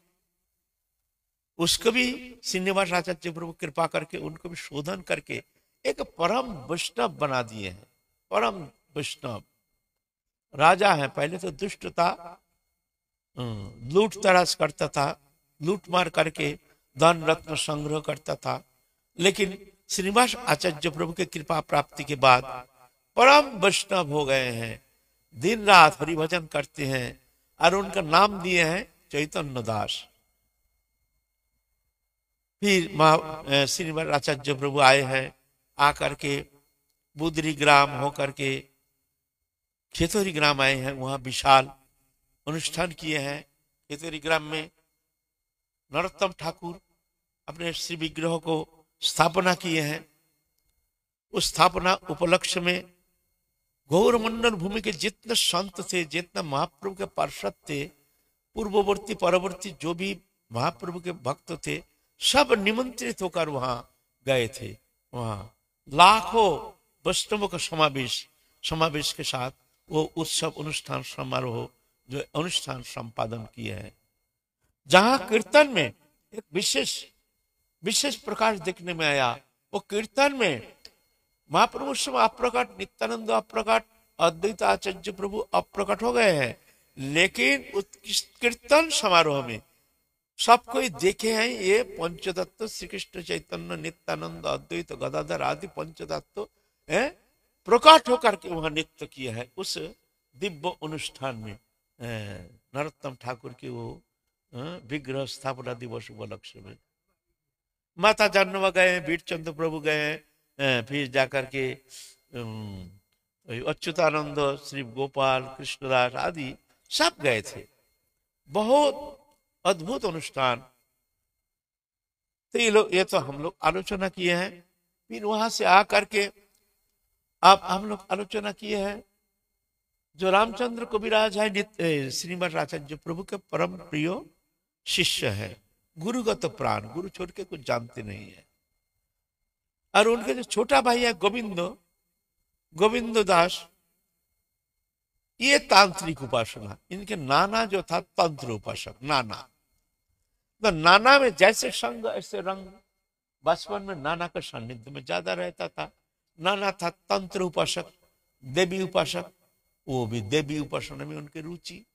उसको भी श्रीनिवास आचार्य प्रभु कृपा करके उनको भी शोधन करके एक परम वैष्णव बना दिए हैं। परम वैष्णव राजा है, पहले तो दुष्ट था, लूट तराश करता था, लूट मार करके धन रत्न संग्रह करता था, लेकिन श्रीनिवास आचार्य प्रभु के कृपा प्राप्ति के बाद परम वैष्णव हो गए हैं। दिन रात हरिभजन करते हैं और उनका नाम दिए हैं चैतन्य दास। फिर श्रीनिवास आचार्य प्रभु आए हैं, आकर के बुदरी ग्राम होकर के खेतोरी ग्राम आए हैं, वहां विशाल अनुष्ठान किए हैं। खेतोरी ग्राम में नरोत्तम ठाकुर अपने श्री विग्रह को स्थापना किए हैं। उस स्थापना उपलक्ष्य में गौर मंडल भूमि के जितने संत थे, जितने महाप्रभु के पार्षद थे, पूर्ववर्ती परवर्ती जो भी महाप्रभु के भक्त थे, सब निमंत्रित होकर वहां गए थे। वहां लाखों वैष्णवों का समावेश के साथ वो उत्सव अनुष्ठान समारोह जो अनुष्ठान संपादन किए हैं। जहां कीर्तन में एक विशेष प्रकाश देखने में आया, वो कीर्तन में महाप्रभु स्वयं अप्रकट, नित्यानंद अप्रकट, अद्वैत आचार्य प्रभु अप्रकट हो गए हैं, लेकिन कीर्तन समारोह में सब कोई देखे हैं ये पंचतत्व श्री कृष्ण चैतन्य नित्यानंद अद्वैत गदाधर आदि पंचतत्व प्रकट होकर के वहां नृत्य किया है। उस दिव्य अनुष्ठान में नरोत्तम ठाकुर की वो विग्रह स्थापना दिवस उपलक्ष्य में माता जानवा गए, वीरचंद्र प्रभु गए, फिर जाकर के अच्युतानंद, श्री गोपाल, कृष्णदास आदि सब गए थे। बहुत अद्भुत अनुष्ठान। तो ये तो हम लोग आलोचना किए हैं। फिर वहां से आकर के अब हम लोग आलोचना किए हैं जो रामचंद्र कविराज है, श्रीनिवास आचार्य प्रभु के परम प्रिय शिष्य है, गुरुगत प्राण, गुरु छोड़ के कुछ जानते नहीं है। और उनके जो छोटा भाई है गोविंद दास, ये तांत्रिक उपासना, इनके नाना जो था तंत्र उपासक नाना। तो नाना में जैसे संग ऐसे रंग, बचपन में नाना का सानिध्य में ज्यादा रहता था। नाना था तंत्र उपासक, देवी उपासक, वो भी देवी उपासना में उनकी रुचि।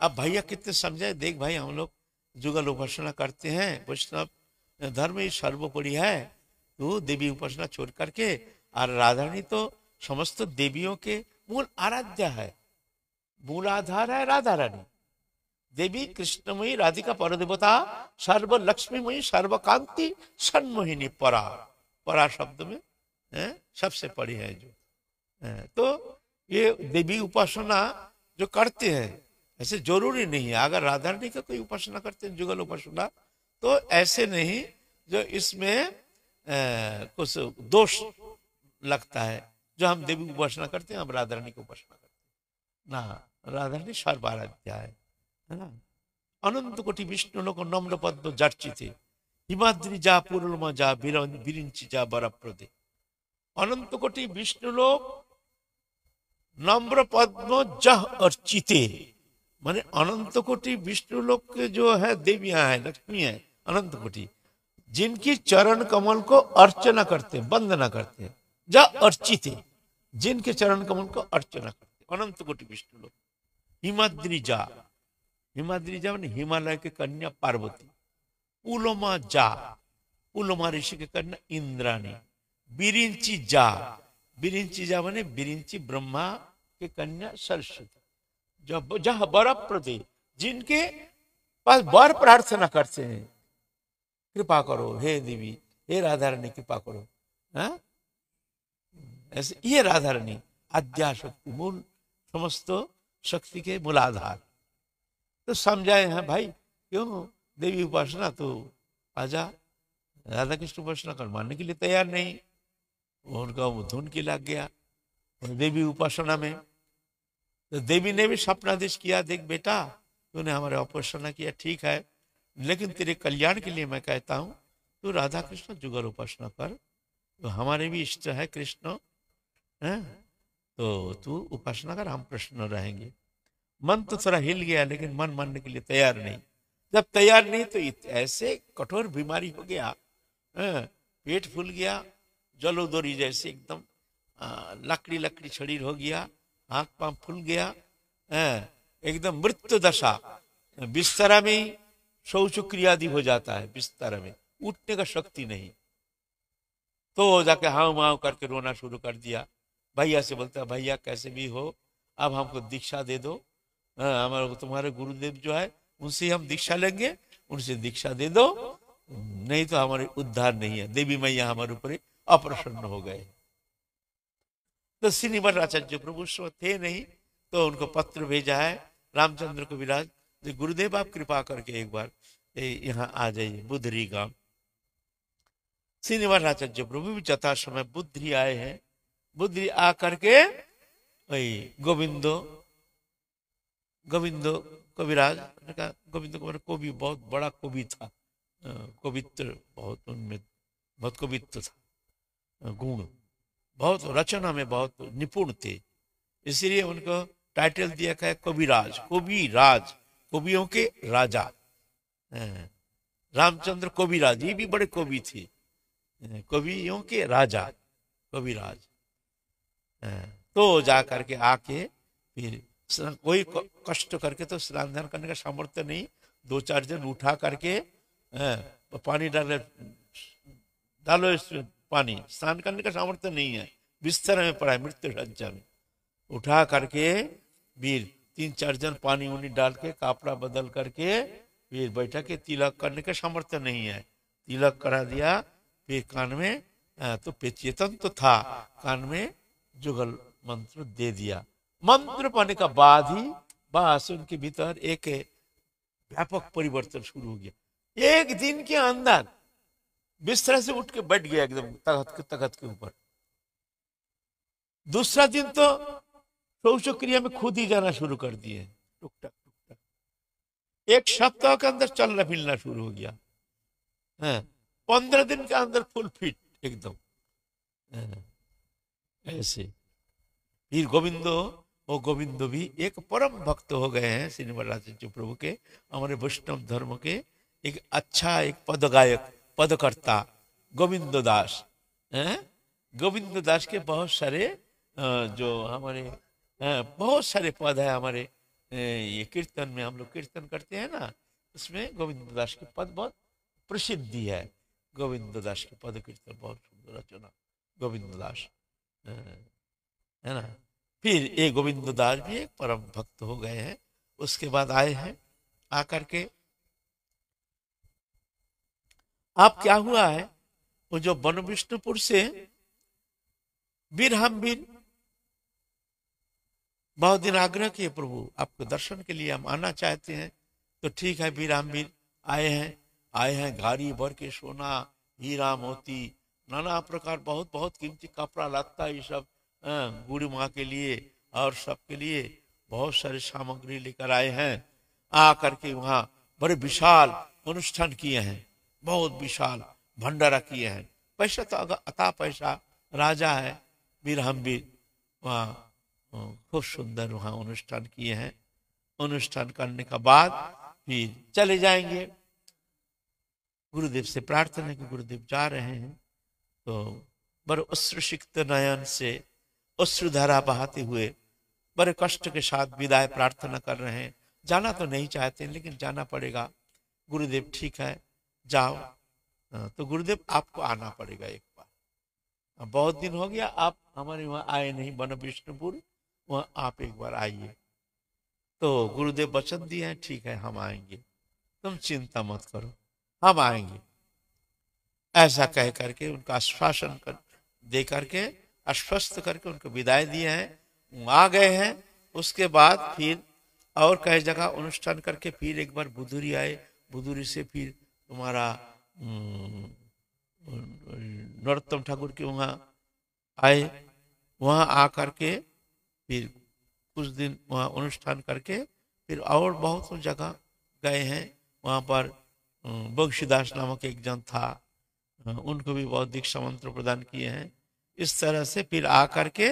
अब भैया कितने समझे, देख भाई हम लोग जुगल उपासना करते हैं, वैष्णव धर्म ही सर्वोपरि है, तो देवी उपासना छोड़ करके, और राधारानी तो समस्त देवियों के मूल आराध्य है, मूल आधार है राधा रानी। देवी कृष्णमयी राधिका परदेवता, सर्व लक्ष्मीमयी सर्वकांति सन्मोहिनी परा। परा शब्द में सबसे पड़ी है जो तो ये देवी उपासना जो करते हैं, ऐसे जरूरी नहीं है। अगर राधा रानी का कोई उपासना करते हैं जुगल उपासना, तो ऐसे नहीं जो इसमें कुछ दोष लगता है। जो हम देवी उपासना करते हैं, हम राधा रानी की उपासना करते हैं ना, राधा रानी सर्वाराध्या है ना। अनंत कोटि विष्णु लोक नम्र पद्म जर्चिते, हिमाद्री जा पूर्णमा जा बिरिंची जा बरप्रदे। अनंत कोटि विष्णु लोक नम्र पद्म जह अर्चिते, माने अनंत कोटि विष्णु लोक के जो है देवियां है, लक्ष्मी है अनंत कोटि, जिनकी चरण कमल को अर्चना करते, वंदना करते, जा अर्चिते, जिनके चरण कमल को अर्चना करते, अनंत कोटि विष्णु लोक। हिमाद्री जा, हिमाद्री जा माने हिमालय के कन्या पार्वती। पुलोमा जा, पुलोमा ऋषि के कन्या इंद्राणी। बिरिंची जा, बिरिंची जा माने बिरिंची ब्रह्मा के कन्या सरस्वती। जब जह बर प्रदे, जिनके पास वर प्रार्थना करते हैं, कृपा करो हे देवी, हे राधा रानी कृपा करो, हाँ ऐसे ये राधा रानी आद्या शक्ति, मूल समस्त शक्ति के मूलाधार। तो समझाए हैं भाई, क्यों देवी उपासना तो आजा। राधा कृष्ण उपासना कर मानने के लिए तैयार नहीं, उनका वो धुन की लग गया देवी उपासना में। तो देवी ने भी स्वप्नादेश किया, देख बेटा तूने हमारे उपासना किया ठीक है, लेकिन तेरे कल्याण के लिए मैं कहता हूँ तू राधा कृष्ण जुगल उपासना कर, तो हमारे भी इष्ट है कृष्ण है, तो तू उपासना कर, हम प्रसन्न रहेंगे। मन तो थोड़ा हिल गया, लेकिन मन मानने के लिए तैयार नहीं। जब तैयार नहीं तो ऐसे कठोर बीमारी हो गया, पेट फूल गया, जलोदरी जैसे एकदम लकड़ी लकड़ी शरीर हो गया, हाथ पांव फूल गया, एकदम मृत्यु दशा, बिस्तरा में ही शौच क्रियादि हो जाता है, बिस्तर में उठने का शक्ति नहीं। तो जाके हाव माव करके रोना शुरू कर दिया। भैया से बोलता, भैया कैसे भी हो अब हमको दीक्षा दे दो, हमारे तुम्हारे गुरुदेव जो है उनसे हम दीक्षा लेंगे, उनसे दीक्षा दे दो, नहीं तो हमारे उद्धार नहीं है। देवी मैया हमारे ऊपर अप्रसन्न हो गए। तो श्रीनिवास आचार्य प्रभु थे नहीं, तो उनको पत्र भेजा है रामचंद्र को विराज, गुरुदेव आप कृपा करके एक बार यहाँ आ जाइए बुधरी गांव। श्रीनिवास आचार्य प्रभु भी यथा समय बुद्धि आए हैं। बुद्धि आ करके वही गोविंदो गोविंदो कविराज ने कहा, गोविंदो कुमार कवि बहुत बड़ा कवि था, कवित्व बहुत उनमें बहुत कवित्व था, गुण बहुत, रचना में बहुत निपुण थे, इसलिए उनको टाइटल दिया गया कविराज। कविराज कवियों के राजा, रामचंद्र कविराज, ये भी बड़े कवि थे, कवियों के राजा कविराज। तो जा करके आके फिर कोई कष्ट करके तो स्नान ध्यान करने का सामर्थ्य नहीं, 2-4 जन उठा करके पानी डालो इसमें पानी, स्नान करने का सामर्थ्य नहीं है, बिस्तर में पड़ा है मृत्यु शज्जा में, उठा करके फिर 3-4 जन पानी उनी डाल के कपड़ा बदल करके फिर बैठा के तिलक करने का सामर्थ्य नहीं है, तिलक करा दिया। फिर कान में तो चेतन तो था, कान में जुगल मंत्र दे दिया। मंत्र पाने का बाद ही बस उनके भीतर एक व्यापक परिवर्तन शुरू हो गया। एक दिन के अंदर बिस्तर से उठ के बैठ गया एकदम तख्त के ऊपर। दूसरा दिन तो शौच क्रिया में खुद ही जाना शुरू कर दिए, टुक टक टुक टक। एक सप्ताह के अंदर चलना फिरना शुरू हो गया, 15 दिन के अंदर फुल फिट एकदम ऐसे। फिर गोविंदो भी एक परम भक्त हो गए हैं श्रीनिवास आचार्य प्रभु के, हमारे वैष्णव धर्म के एक अच्छा एक पद गायक पदकर्ता गोविंद दास। गोविंद दास के बहुत सारे जो हमारे बहुत सारे पद है हमारे ये कीर्तन में, हम लोग कीर्तन करते हैं ना, उसमें गोविंद दास के पद बहुत प्रसिद्धि है। गोविंद दास के पद कीर्तन बहुत सुंदर रचना गोविंद दास है ना। फिर ये गोविंद दास भी एक परम भक्त हो गए हैं। उसके बाद आए हैं आकर के, आप क्या हुआ है, वो जो वन विष्णुपुर से वीर हम वीर बहुत दिन आग्रह किए, प्रभु आपको दर्शन के लिए हम आना चाहते हैं। तो ठीक है, वीर हम वीर आए हैं गाड़ी भर के सोना हीरा मोती नाना प्रकार बहुत बहुत कीमती कपड़ा लगता है, ये सब बूढ़ी माँ के लिए और सबके लिए बहुत सारी सामग्री लेकर आए हैं। आ करके वहाँ बड़े विशाल अनुष्ठान किए हैं, बहुत विशाल भंडारा किए हैं। पैसा तो अता पैसा, राजा है वीर हम वीर, वहाँ खूब सुंदर वहाँ अनुष्ठान किए हैं। अनुष्ठान करने का बाद फिर चले जाएंगे। गुरुदेव से प्रार्थना है कि गुरुदेव जा रहे हैं, तो बड़े अश्रुसिक्त नयन से अश्रुधारा बहाते हुए बड़े कष्ट के साथ विदाई प्रार्थना कर रहे हैं। जाना तो नहीं चाहते लेकिन जाना पड़ेगा। गुरुदेव ठीक है जाओ, तो गुरुदेव आपको आना पड़ेगा एक बार, बहुत दिन हो गया आप हमारे वहाँ आए नहीं वन विष्णुपुर, वहाँ आप एक बार आइए। तो गुरुदेव वचन दिए हैं, ठीक है हम आएंगे, तुम चिंता मत करो हम आएंगे। ऐसा कह करके उनका आश्वासन दे करके आश्वस्त करके उनको विदाई दिए हैं, आ गए हैं। उसके बाद फिर और कई जगह अनुष्ठान करके फिर एक बार बुधुरी आए, बुधुरी से फिर तुम्हारा नरोत्तम ठाकुर के वहाँ आए, वहाँ आकर के फिर कुछ दिन वहाँ अनुष्ठान करके फिर और बहुत जगह गए हैं। वहाँ पर बंशीदास नामक एक जन था, उनको भी बहुत दीक्षा मंत्र प्रदान किए हैं। इस तरह से फिर आकर के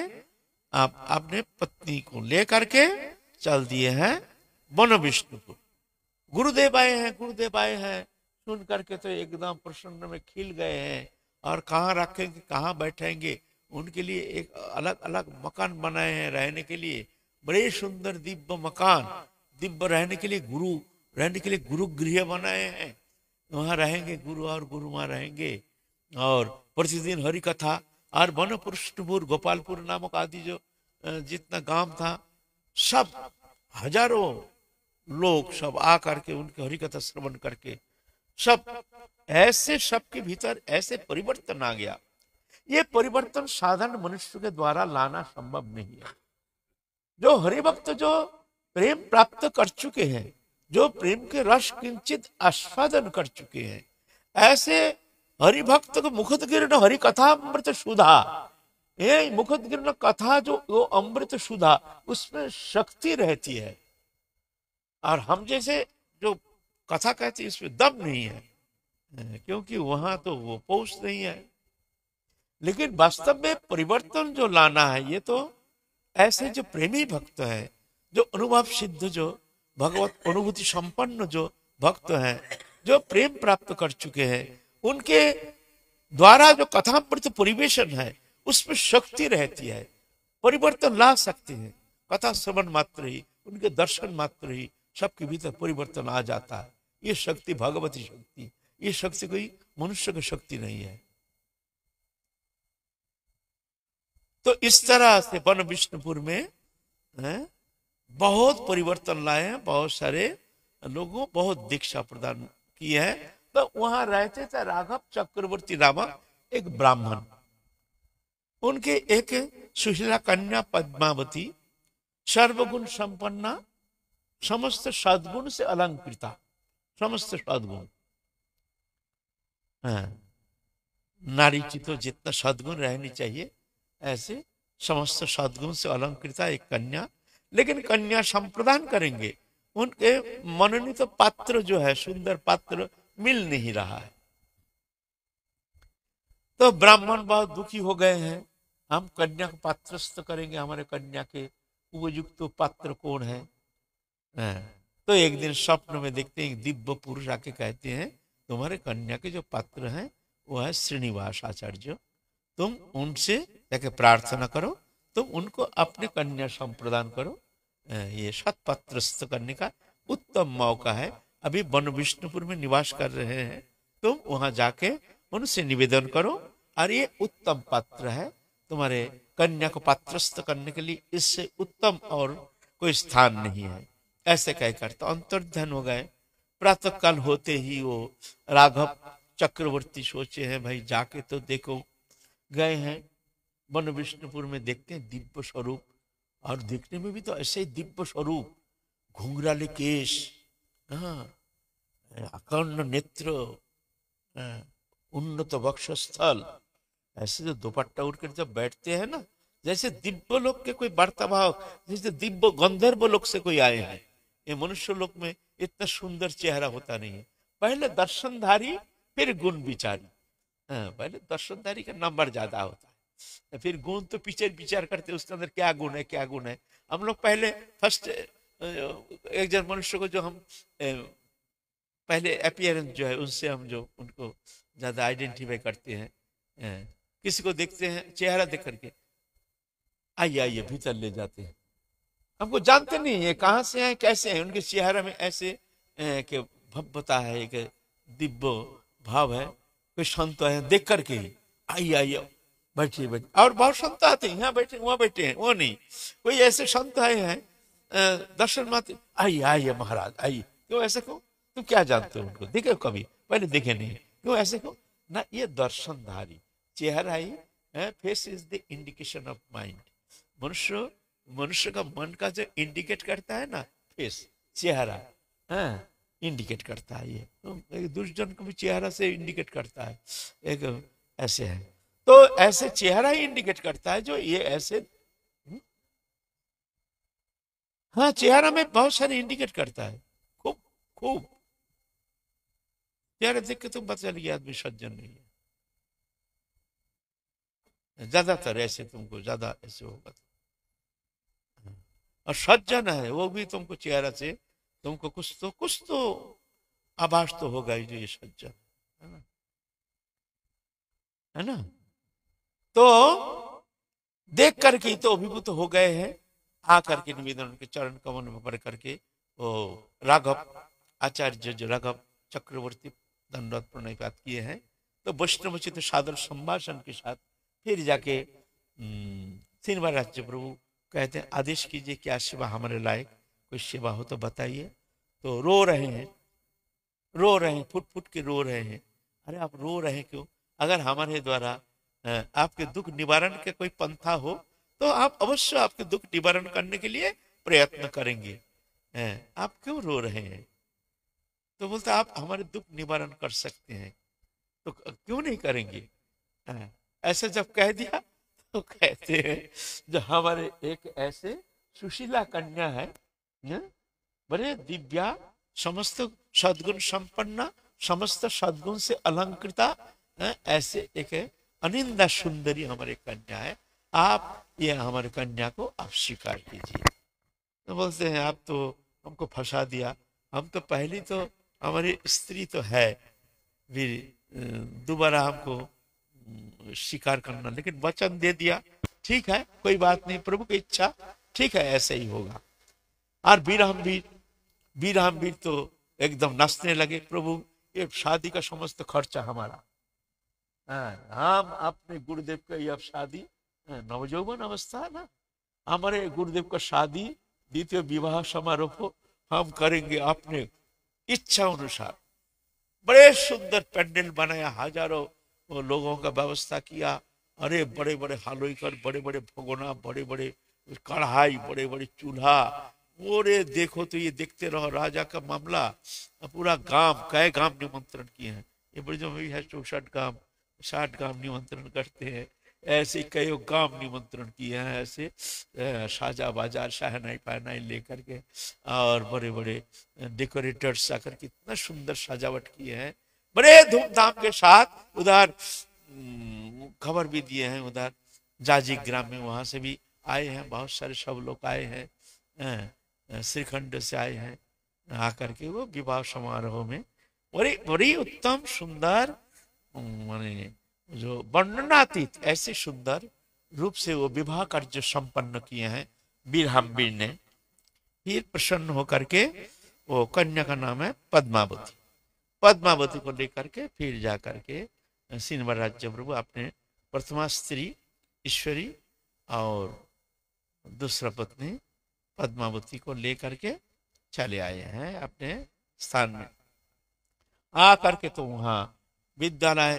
आप अपने पत्नी को लेकर के चल दिए हैं वन विष्णुपुर। गुरुदेव आए हैं, गुरुदेव आए हैं, सुन करके तो एकदम प्रसन्न में खिल गए हैं। और कहाँ रखेंगे, कहाँ बैठेंगे, उनके लिए एक अलग अलग मकान बनाए हैं रहने के लिए, बड़े सुंदर दिव्य मकान, दिव्य रहने के लिए, गुरु रहने के लिए गुरु गृह बनाए हैं। वहां रहेंगे गुरु, और गुरु वहां रहेंगे, और प्रतिदिन हरि कथा। और वन पुरुषपुर गोपालपुर नामक आदि जो जितना गांव था, सब हजारों लोग सब आकर के उनके हरि कथा श्रवण करके सब ऐसे, सबके भीतर ऐसे परिवर्तन आ गया। ये परिवर्तन साधारण मनुष्य के द्वारा लाना संभव नहीं है। जो हरिभक्त जो प्रेम प्राप्त कर चुके हैं, जो प्रेम के रस किंचित आस्वादन कर चुके हैं, ऐसे हरिभक्त को मुखद गिरण हरि कथा अमृत सुधा, ये मुखद गिरण कथा जो वो अमृत सुधा, उसमें शक्ति रहती है। और हम जैसे जो कथा कहते हैं इसमें दम नहीं है, क्योंकि वहां तो वो पहुंच नहीं है। लेकिन वास्तव में परिवर्तन जो लाना है, ये तो ऐसे जो प्रेमी भक्त है, जो अनुभव सिद्ध, जो भगवत अनुभूति संपन्न जो भक्त हैं, जो प्रेम प्राप्त कर चुके हैं, उनके द्वारा जो कथामृत परिवेशन है उसमें शक्ति रहती है, परिवर्तन ला सकते हैं। कथा श्रवण मात्र ही, उनके दर्शन मात्र ही सबके भीतर परिवर्तन आ जाता है। ये शक्ति भगवती शक्ति, ये शक्ति कोई मनुष्य की शक्ति नहीं है। तो इस तरह से वन विष्णुपुर में बहुत परिवर्तन लाए हैं, बहुत सारे लोगों बहुत दीक्षा प्रदान की है। तो वहां रहते थे राघव चक्रवर्ती नामक एक ब्राह्मण, उनके एक सुशीला कन्या पद्मावती, सर्वगुण संपन्ना, समस्त सद्गुण से अलंकृता, समस्त सद्गुण, नारी की तो जितना सद्गुण रहनी चाहिए ऐसे समस्त सद्गुण से अलंकृता एक कन्या। लेकिन कन्या संप्रदान करेंगे, उनके मनोनीत पात्र जो है, सुंदर पात्र मिल नहीं रहा है। तो ब्राह्मण बहुत दुखी हो गए हैं, हम कन्या को पात्रस्थ करेंगे, हमारे कन्या के उपयुक्त पात्र कौन है। तो एक दिन स्वप्न में देखते हैं दिव्य पुरुष आके कहते हैं, तुम्हारे कन्या के जो पात्र हैं वो है श्रीनिवास आचार्य, तुम उनसे जाके प्रार्थना करो, तुम उनको अपने कन्या संप्रदान करो। ये सत्पात्रस्थ करने का उत्तम मौका है। अभी वन विष्णुपुर में निवास कर रहे हैं, तुम वहां जाके उनसे निवेदन करो, और ये उत्तम पात्र है तुम्हारे कन्या को पात्रस्थ करने के लिए, इससे उत्तम और कोई स्थान नहीं है। ऐसे कहकर तो अंतर्ध्यान हो गए। प्रातः काल होते ही वो राघव चक्रवर्ती सोचे हैं भाई जाके तो देखो। गए हैं वन विष्णुपुर में, देखते हैं दिव्य स्वरूप, और देखने में भी तो ऐसे ही दिव्य स्वरूप, घुंघराले केश, अकर्ण नेत्र, उन्नत वक्षस्थल, ऐसे जो दुपट्टा उड़कर जब बैठते हैं ना, जैसे दिव्य लोक के कोई वार्ताभाव, जैसे दिव्य गंधर्व लोक से कोई आए हैं। ये मनुष्य लोक में इतना सुंदर चेहरा होता नहीं है। पहले दर्शनधारी फिर गुण विचारी, पहले दर्शनधारी का नंबर ज्यादा होता है, फिर गुण तो पीछे विचार करते उसके अंदर क्या गुण है, क्या गुण है। हम लोग पहले फर्स्ट एक जन मनुष्य को जो हम पहले अपीयरेंस जो है उनसे हम जो उनको ज्यादा आइडेंटिफाई करते हैं। किसी को देखते हैं चेहरा देख करके आइए आइए भीतर ले जाते हैं, हमको जानते नहीं है कहाँ से हैं कैसे हैं। उनके चेहरे में ऐसे कि भव्यता है, एक दिव्य भाव है। कोई संत है देख करके ही आइए आइए बैठिए बैठिए, और बहुत संत आते हैं यहाँ बैठे वहां बैठे हैं, वो नहीं। कोई ऐसे संत आए हैं दर्शन मात्र, आइए आइए महाराज आइए। क्यों ऐसे क्यों? तुम क्या जानते हो उनको, देखे कभी? पहले देखे नहीं, क्यों ऐसे क्यों ना? ये दर्शनधारी चेहरा ही, face is the indication of mind. मनुष्य का मन का जो इंडिकेट करता है ना, फेस, चेहरा, इंडिकेट करता है। ये तो एक दुष्टजन को भी चेहरा से इंडिकेट करता है, एक ऐसे है। तो ऐसे चेहरा ही इंडिकेट करता है जो ये ऐसे, हाँ चेहरा में बहुत सारे इंडिकेट करता है, खूब खूब। चेहरा देख के तुम पता चल गया आदमी सज्जन नहीं है, ज्यादातर ऐसे तुमको ज्यादा ऐसे होगा। और सज्जन है वो भी तुमको चेहरा से तुमको कुछ तो आभास तो होगा ही जो ये सज्जन है ना, है ना। तो देख करके तो अभिभूत हो गए हैं, आकर के निवेदन के चरण कमल में पढ़ करके वो राघव आचार्य जो राघव चक्रवर्ती दंडवत प्रणिपात किए हैं। तो वैष्णवोचित सादर संभाषण के साथ फिर जाके श्रीनिवास राज्य प्रभु कहते हैं आदेश कीजिए क्या सेवा हमारे लायक कोई सेवा हो तो बताइए। तो रो रहे हैं, रो रहे हैं, फुट फुट के रो रहे हैं। अरे आप रो रहे हैं क्यों? अगर हमारे द्वारा आपके दुख निवारण के कोई पंथा हो तो आप अवश्य आपके दुख निवारण करने के लिए प्रयत्न करेंगे, आप क्यों रो रहे हैं? तो बोलते आप हमारे दुख निवारण कर सकते हैं तो क्यों नहीं करेंगे? ऐसे जब कह दिया तो कहते हैं जो हमारे एक ऐसे सुशीला कन्या है, बड़े दिव्या समस्त सद्गुण संपन्ना समस्त सद्गुण से अलंकृता, ऐसे एक अनिंदा सुंदरी हमारे कन्या है, आप ये हमारे कन्या को आप स्वीकार कीजिए। तो बोलते हैं आप तो हमको फंसा दिया, हम तो पहली तो हमारी स्त्री तो है, फिर दोबारा हमको स्वीकार करना, लेकिन वचन दे दिया, ठीक है कोई बात नहीं, प्रभु की इच्छा, ठीक है ऐसे ही होगा। और वीर तो एकदम नाचने लगे, प्रभु ये शादी का समस्त खर्चा हमारा, हम अपने गुरुदेव का ये अब शादी, नवजौवन अवस्था है ना, हमारे गुरुदेव का शादी द्वितीय विवाह समारोह हम करेंगे अपने इच्छा अनुसार। बड़े सुंदर पेंडल बनाया, हजारों लोगों का व्यवस्था किया, अरे बड़े बड़े हालोई कर, बड़े बड़े भगोना, बड़े बड़े कढ़ाई, बड़े बड़े चूल्हा, ओरे देखो तो ये देखते रहो राजा का मामला। पूरा गांव, कई गांव निमंत्रण किए हैं, ये बड़ी जो है 64 गांव 60 गांव निमंत्रण करते हैं, ऐसे कई गांव निमंत्रण किए हैं, ऐसे साजा बाजार शहनाई पहनाई लेकर के, और बड़े बड़े डेकोरेटर्स आकर कितना सुंदर सजावट किए हैं, बड़े धूमधाम के साथ। उधर खबर भी दिए हैं, उधर जाजी ग्राम में वहां से भी आए हैं बहुत सारे, सब लोग आए हैं, श्रीखंड से आए हैं, आकर के वो विवाह समारोह में बड़ी बड़ी उत्तम सुंदर माने जो वर्णनातीत ऐसे सुंदर रूप से वो विवाह कार्य संपन्न किए हैं वीर ने। फिर प्रसन्न होकर के वो कन्या का नाम है पद्मावती, पद्मावती को लेकर के फिर जा करके श्रीनिवास राज्य प्रभु अपने प्रथमा स्त्री ईश्वरी और दूसरा पत्नी पद्मावती को लेकर के चले आए हैं अपने स्थान में। आ करके तो वहां विद्यालय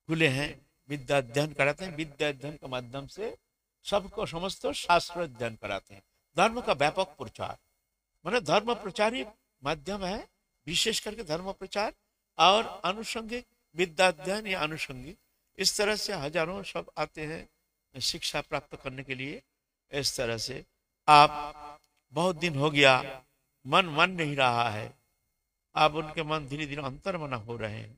खुले हैं, विद्या अध्ययन कराते हैं, विद्या अध्ययन के माध्यम से सबको समस्त शास्त्र अध्ययन कराते हैं। धर्म का व्यापक प्रचार, माने धर्म प्रचारी माध्यम है, विशेष करके धर्म प्रचार और अनुषंगिक विद्या अध्ययन या अनुषंगिक, इस तरह से हजारों सब आते हैं शिक्षा प्राप्त करने के लिए। इस तरह से आप बहुत दिन हो गया मन नहीं रहा है, आप उनके मन धीरे धीरे अंतर्मना हो रहे हैं।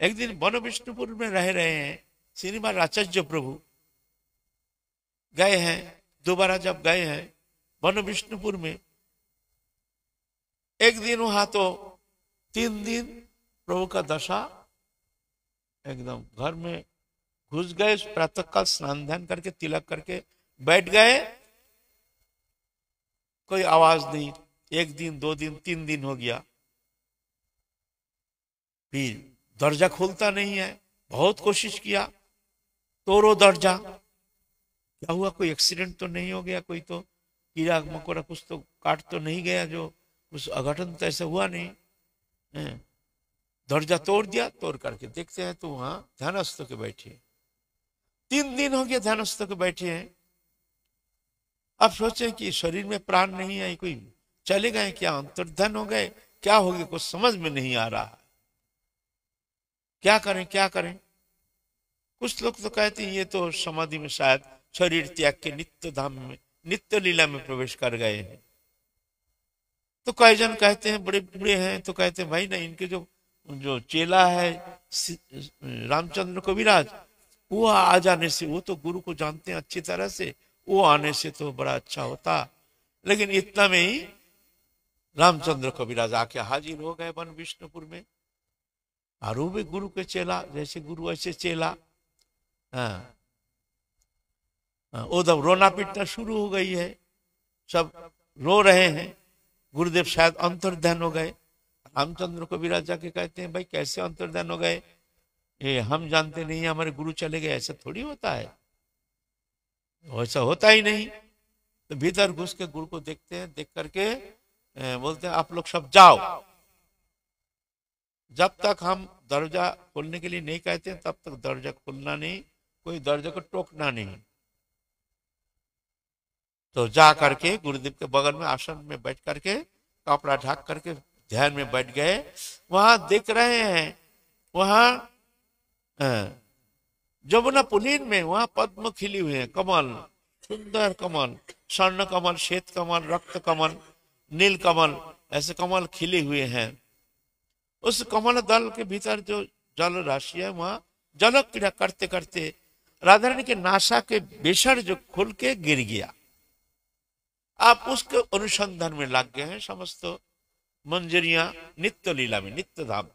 एक दिन वन विष्णुपुर में रह रहे हैं श्रीनिवास आचार्य प्रभु, गए हैं, दोबारा जब गए हैं वन विष्णुपुर में, एक दिन वहां तो 3 दिन प्रभु का दशा, एकदम घर में घुस गए, प्रातः काल स्नान ध्यान करके तिलक करके बैठ गए, कोई आवाज नहीं। 1 दिन 2 दिन 3 दिन हो गया, फिर दरजा खोलता नहीं है, बहुत कोशिश किया, तोड़ो दरजा, क्या हुआ, कोई एक्सीडेंट तो नहीं हो गया, कोई तो कीड़ा मकोड़ा कुछ तो काट तो नहीं गया, जो कुछ अघटन तो ऐसा हुआ नहीं। दरजा तोड़ दिया, तोड़ करके देखते हैं तो वहां ध्यानस्थ के बैठे, 3 दिन हो गया ध्यानस्थ के बैठे हैं। अब सोचे कि शरीर में प्राण नहीं है, कोई चले गए क्या, अंतर्धान हो गए, क्या हो गया, कुछ समझ में नहीं आ रहा है, क्या करें क्या करें। कुछ लोग तो कहते हैं ये तो समाधि में शायद शरीर त्याग के नित्य धाम में, नित्य लीला में प्रवेश कर गए हैं। तो कई जन कहते हैं, बड़े बूढ़े हैं, तो कहते हैं भाई नहीं, इनके जो जो चेला है रामचंद्र कविराज, वो आ जाने से, वो तो गुरु को जानते हैं अच्छी तरह से, वो आने से तो बड़ा अच्छा होता। लेकिन इतना में ही रामचंद्र कविराज आके हाजिर हो गए वन विष्णुपुर में। और वो भी गुरु के चेला, जैसे गुरु ऐसे चेला। हाँ, उधर रोना पीटना शुरू हो गई है, सब रो रहे हैं। गुरुदेव शायद अंतर्ध्यान हो गए। रामचंद्र को विराज जाके कहते हैं भाई कैसे अंतर्ध्यान हो गए, ये हम जानते नहीं, हमारे गुरु चले गए, ऐसा थोड़ी होता है, ऐसा होता ही नहीं। तो भीतर घुस के गुरु को देखते हैं, देख करके बोलते हैं आप लोग सब जाओ, जब तक हम दरवाजा खोलने के लिए नहीं कहते हैं तब तक दरवाजा खोलना नहीं, कोई दरवाजा को टोकना नहीं। तो जा करके गुरुदेव के बगल में आसन में बैठ करके कपड़ा ढक करके ध्यान में बैठ गए। वहां देख रहे हैं, वहां जमुना पुलीन में वहां पद्म खिली हुए हैं, कमल, सुंदर कमल, स्वर्ण कमल, श्वेत कमल, रक्त कमल, नील कमल, ऐसे कमल खिले हुए हैं। उस कमल दल के भीतर जो जल राशि है, वहां जल क्रिया करते करते राधा रानी के नासा के बेसर जो खुल के गिर गया। आप उसके अनुसंधान में लग गए हैं। समस्त मंजरियां नित्य लीला में, नित्य धाम,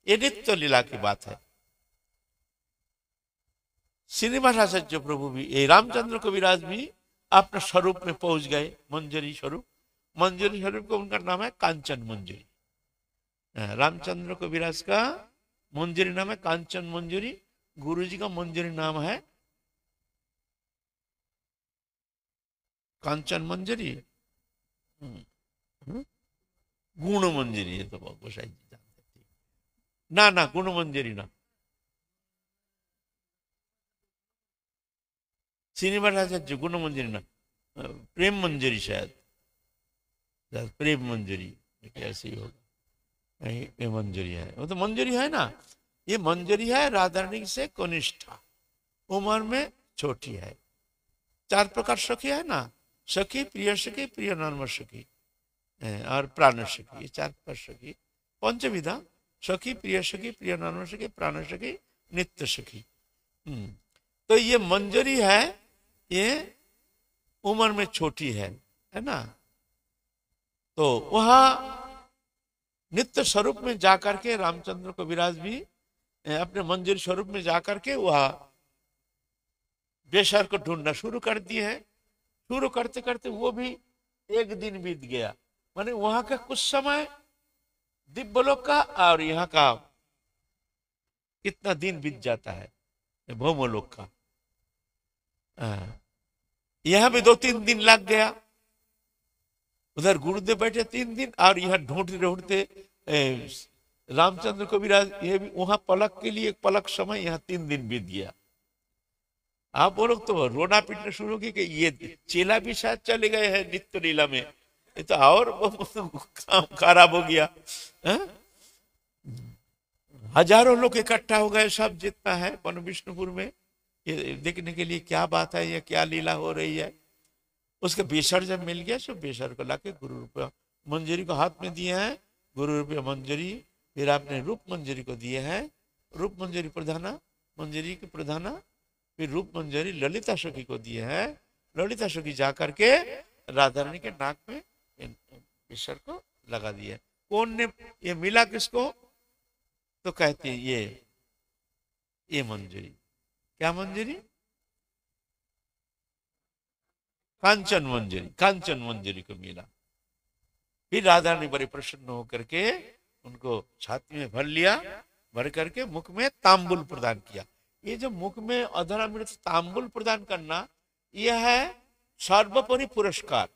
ये नित्य लीला की बात है। श्रीनिवास आचार्य प्रभु भी, ये रामचंद्र कविराज भी अपने स्वरूप में पहुंच गए, मंजरी स्वरूप। मंजरी स्वरूप को उनका नाम है कांचन मंजरी। रामचंद्र कविराज का मंजरी नाम है कांचन मंजरी, गुरु जी का मंजरी नाम है कांचन मंजरी, गुण मंजरी। ये तो गोसाई जी जानते थे। ना ना, गुण मंजरी ना, श्रीनिवास आचार्य गुण मंजरी ना, प्रेम मंजरी शायद, प्रेम मंजरी कैसे ही होगा, ये मंजरी है, वो तो मंजरी है ना। ये मंजरी है राधा रानी से कनिष्ठा, उम्र में छोटी है। 4 प्रकार सखी है ना, सखी, प्रिय सखी, प्रिय नर्म सखी और प्राण सखी, ये 4 प्रकार सखी। पंचविधा, सखी, प्रिय सखी, प्रिय नर्म सखी, प्राण सखी, नित्य सखी। तो ये मंजरी है, ये उम्र में छोटी है ना। तो वहां नित्य स्वरूप में जाकर के रामचंद्र को विराज भी अपने मंजरी स्वरूप में जाकर के वह बेसर को ढूंढना शुरू कर दिए हैं। शुरू करते करते वो भी एक दिन बीत गया। माने वहां का कुछ समय दिव्यलोक का और यहाँ का कितना दिन बीत जाता है भौमलोक का। यहां भी 2-3 दिन लग गया। उधर गुरुदेव बैठे 3 दिन, और यहाँ ढूंढते ढूंढते रामचंद्र को विराज, ये भी वहां पलक के लिए, पलक समय, यहाँ 3 दिन बीत गया। आप बोलो तो रोना पीटना शुरू की कि ये चेला भी शायद चले गए हैं नित्य लीला में, ये तो और काम खराब हो गया है? हजारों लोग इकट्ठा हो गए, सब जितना है वन विष्णुपुर में, ये देखने के लिए क्या बात है, ये क्या लीला हो रही है। उसके बेसर जब मिल गया, सब बेसर को लाके गुरु रूप मंजरी को हाथ में दिए हैं, गुरु रूप मंजरी। फिर आपने रूप मंजरी को दिए हैं, रूप मंजरी प्रधाना, मंजरी के प्रधाना। फिर रूप मंजरी ललिता सखी को दिए हैं, ललिता सखी जाकर के राधा रानी के नाक में बेसर को लगा दिया। कौन ने ये मिला किसको? तो कहते हैं ये मंजरी। क्या मंजरी? कांचन मंजरी, कांचन मंजरी को मिला। फिर राधा ने बड़े प्रसन्न होकर के उनको छाती में भर लिया, भर करके मुख में तांबुल प्रदान किया। ये जो मुख में अधरा मिनट तांबुल प्रदान करना, यह है सर्वोपरि पुरस्कार।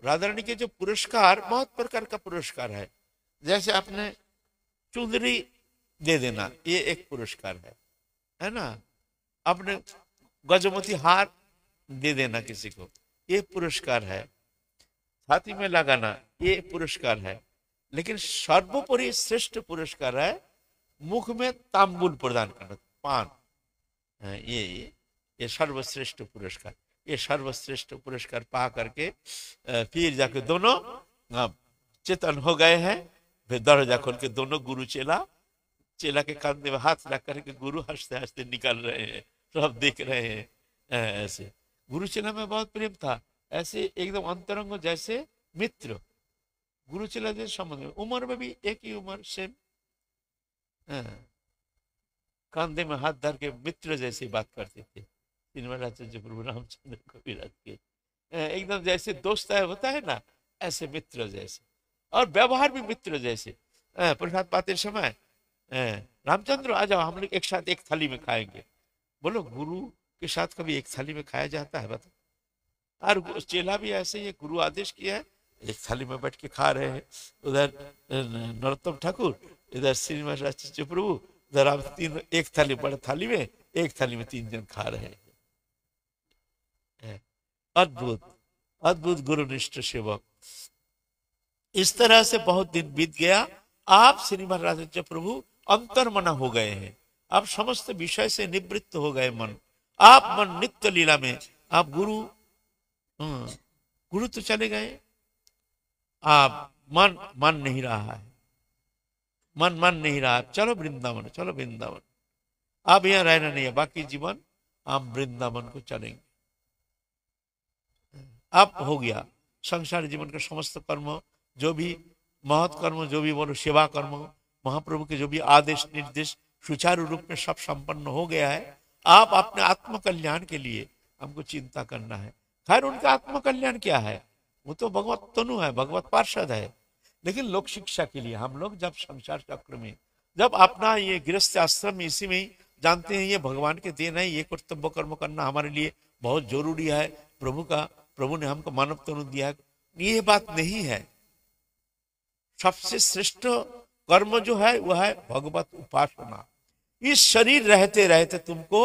राधा रानी के जो पुरस्कार, बहुत प्रकार का पुरस्कार है। जैसे आपने चुंदरी दे देना, ये एक पुरस्कार है ना। अपने गजमती हार दे देना किसी को, ये पुरस्कार है। छाती में लगाना, ये पुरस्कार है। लेकिन सर्वोपरि श्रेष्ठ पुरस्कार है मुख में तांबुल प्रदान करना, पान। ये सर्वश्रेष्ठ पुरस्कार। ये सर्वश्रेष्ठ पुरस्कार पा करके फिर जाके दोनों चेतन हो गए हैं। फिर दरवाजा खोल के दोनों गुरु चेला, चेला के कंधे में हाथ रख करके गुरु हंसते हंसते निकल रहे हैं, सब देख रहे हैं। ऐसे गुरु चेला में बहुत प्रेम था, ऐसे एकदम अंतरंग जैसे मित्र। गुरु चेला जैसे संबंध में, उम्र में भी एक ही उम्र, सेम, कंधे में हाथ धर के मित्र जैसे बात करते थे। श्रीनिवासाचार्य प्रभु रामचंद्र कविराज के एकदम जैसे दोस्त है होता है ना, ऐसे मित्र जैसे, और व्यवहार भी मित्र जैसे। प्रसाद पाते समय रामचंद्र आ जाओ, हम लोग एक साथ एक थाली में खाएंगे। बोलो, गुरु के साथ कभी एक थाली में खाया जाता है बता? और चेला भी ऐसे ही, गुरु आदेश किया है, एक थाली में बैठ के खा रहे हैं। उधर नरोत्तम ठाकुर, इधर श्रीनिवासाचार्य प्रभु, उधर आप तीन एक थाली, बड़े थाली में एक थाली में 3 जन खा रहे हैं। अद्भुत अद्भुत गुरुनिष्ठ सेवक। इस तरह से बहुत दिन बीत गया। आप श्रीनिवासाचार्य प्रभु अंतर्मना हो गए हैं, आप समस्त विषय से निवृत्त हो गए मन। आप मन नित्य लीला में, आप गुरु गुरु तो चले गए, आप मन नहीं रहा है, मन नहीं रहा। चलो वृंदावन, चलो वृंदावन। आप यहाँ रहना नहीं है, बाकी जीवन हम वृंदावन को चलेंगे। अब हो गया संसार जीवन का समस्त कर्म, जो भी महत् कर्म, जो भी बोलो सेवा कर्म, महाप्रभु के जो भी आदेश निर्देश सुचारू रूप में सब संपन्न हो गया है। आप अपने आत्म कल्याण के लिए हमको चिंता करना है। खैर, उनका आत्म कल्याण क्या है? वो तो भगवत तनु है, भगवत पार्षद है। लेकिन लोक शिक्षा के लिए हम लोग जब संसार चक्र में, जब अपना ये गृहस्थ आश्रम में, इसी में ही जानते हैं ये भगवान के देन है, ये कर्तव्य कर्म करना हमारे लिए बहुत जरूरी है। प्रभु ने हमको मानव तनु दिया है, ये बात नहीं है। सबसे श्रेष्ठ कर्म जो है वह है भगवत उपासना। इस शरीर रहते रहते तुमको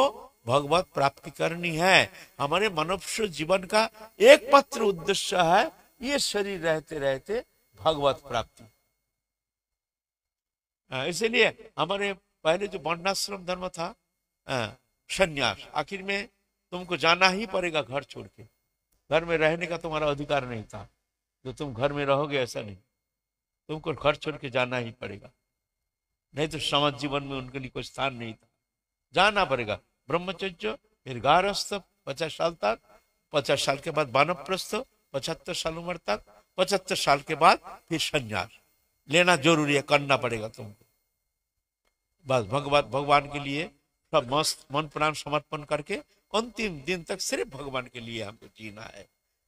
भगवत प्राप्ति करनी है। हमारे मनुष्य जीवन का एकमात्र उद्देश्य है ये शरीर रहते रहते भगवत प्राप्ति। इसलिए हमारे पहले जो वर्णाश्रम धर्म था, संन्यास, आखिर में तुमको जाना ही पड़ेगा घर छोड़ के। घर में रहने का तुम्हारा अधिकार नहीं था, जो तुम घर में रहोगे ऐसा नहीं, तुमको घर छोड़ के जाना ही पड़ेगा। नहीं तो समाज जीवन में उनके लिए कोई स्थान नहीं था, जाना पड़ेगा। ब्रह्मचर्य, फिर गारस्थ 50 साल तक, 50 साल के बाद वानप्रस्थ 75 साल उम्र तक, 75 साल के बाद फिर संन्यास लेना जरूरी है, करना पड़ेगा तुमको। बस भगवान के लिए सब मस्त मन प्राण समर्पण करके अंतिम दिन तक सिर्फ भगवान के लिए हमको जीना है।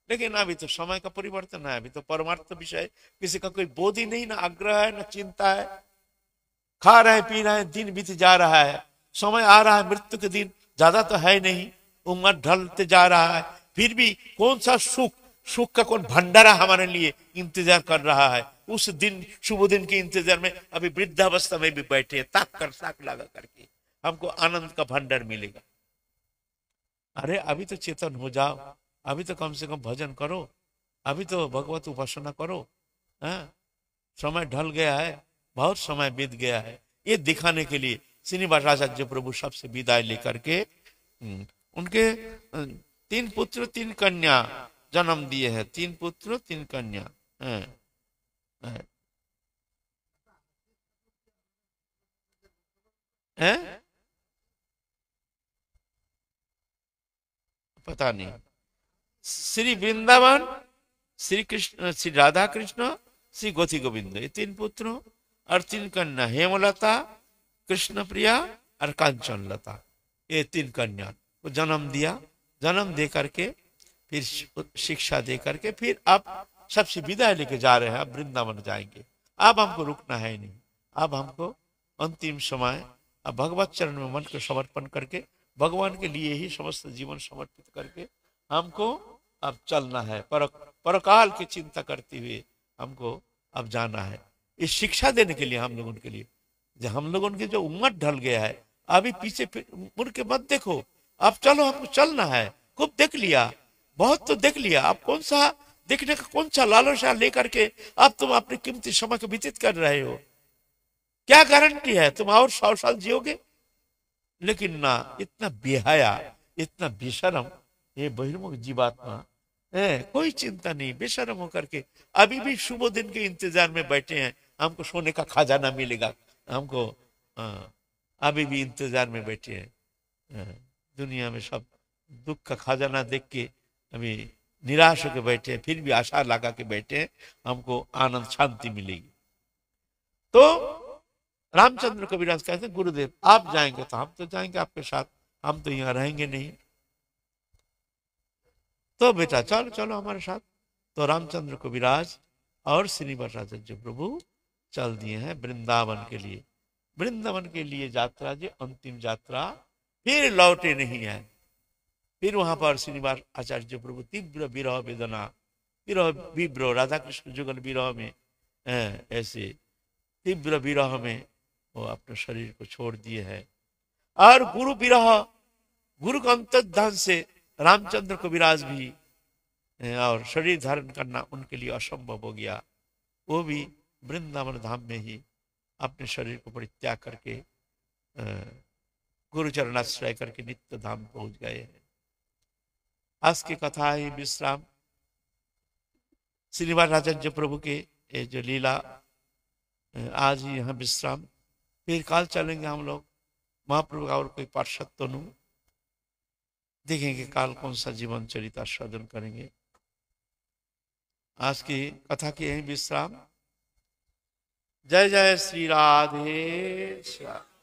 लेकिन अभी तो समय का परिवर्तन है, अभी तो परमार्थ विषय किसी का कोई बोध ही नहीं, ना आग्रह है, ना चिंता है। खा रहे पी रहे, दिन बीत जा रहा है, समय आ रहा है, मृत्यु के दिन ज्यादा तो है नहीं, उम्र ढलते जा रहा है, फिर भी कौन सा सुख का कौन भंडारा हमारे लिए इंतजार कर रहा है। उस दिन, शुभ दिन के इंतजार में अभी वृद्धावस्था में भी बैठे, ताक लगा करके हमको आनंद का भंडार मिलेगा। अरे अभी तो चेतन हो जाओ, अभी तो कम से कम भजन करो, अभी तो भगवत उपासना करो। समय ढल गया है, बहुत समय बीत गया है। ये दिखाने के लिए श्रीनिवासाचार्य प्रभु सबसे विदाई लेकर के उनके 3 पुत्र 3 कन्या जन्म दिए हैं। 3 पुत्र 3 कन्या। पता नहीं। श्री वृंदावन, श्री कृष्ण, श्री राधा कृष्ण, श्री गोथी गोविंद, ये 3 पुत्रों और 3 कन्या, हेमलता, कृष्ण प्रिया और कांचन लता, ये 3 कन्या को जन्म दिया। जन्म दे करके फिर शिक्षा दे करके फिर आप सबसे विदाई लेके जा रहे हैं। अब वृंदावन जाएंगे, अब हमको रुकना है नहीं। अब हमको अंतिम समय अब भगवत चरण में मन को समर्पण करके भगवान के लिए ही समस्त जीवन समर्पित करके हमको अब चलना है। परकाल की चिंता करते हुए हमको अब जाना है। इस शिक्षा देने के लिए हम लोगों के लिए, जो हम लोगों की जो उम्र ढल गया है, अभी पीछे मुड़ के मत देखो, अब चलो, हमको चलना है। खूब देख लिया, बहुत तो देख लिया, अब कौन सा देखने का कौन सा लालसा लेकर के अब तुम अपने कीमती समय को व्यतीत कर रहे हो? क्या गारंटी है तुम और 100 साल जियोगे? लेकिन ना, इतना बेहया, इतना बेशरम, ये बहिर्मुख जीवात्मा है, कोई चिंता नहीं, बेशरम होकर के अभी भी शुभ दिन के इंतजार में बैठे हैं, हमको सोने का खजाना मिलेगा, हमको अभी भी इंतजार में बैठे हैं। दुनिया में सब दुख का खजाना देख के अभी निराश होकर बैठे हैं, फिर भी आशा लगा के बैठे हैं हमको आनंद शांति मिलेगी। तो रामचंद्र कविराज कहते हैं, गुरुदेव आप जाएंगे तो हम तो जाएंगे आपके साथ, हम तो यहाँ रहेंगे नहीं। तो बेटा चलो चलो हमारे साथ। तो रामचंद्र कविराज और श्रीनिवास आचार्य प्रभु चल दिए हैं वृंदावन के लिए। वृंदावन के लिए यात्रा, जो अंतिम यात्रा, फिर लौटे नहीं है। फिर वहां पर श्रीनिवास आचार्य प्रभु तीव्र विरह वेदना, विरह विब्रह, राधा कृष्ण जुगल विरह में, ऐसे तीव्र विरह में वो अपने शरीर को छोड़ दिए हैं। और गुरु विरह, गुरु का अंतर्धान से रामचंद्र कविराज भी और शरीर धारण करना उनके लिए असंभव हो गया। वो भी वृंदावन धाम में ही अपने शरीर को परित्याग करके गुरु चरणाश्रय करके नित्य धाम पहुंच गए हैं। आज की कथा है विश्राम, श्रीनिवास आचार्य प्रभु के ये जो लीला, आज ही यहाँ विश्राम। फिर काल चलेंगे हम लोग महाप्रभु का और कोई पार्षद तो नहीं, देखेंगे काल कौन सा जीवन चरित आस्वादन करेंगे। आज की कथा की यही विश्राम। जय जय श्री राधे श्याम।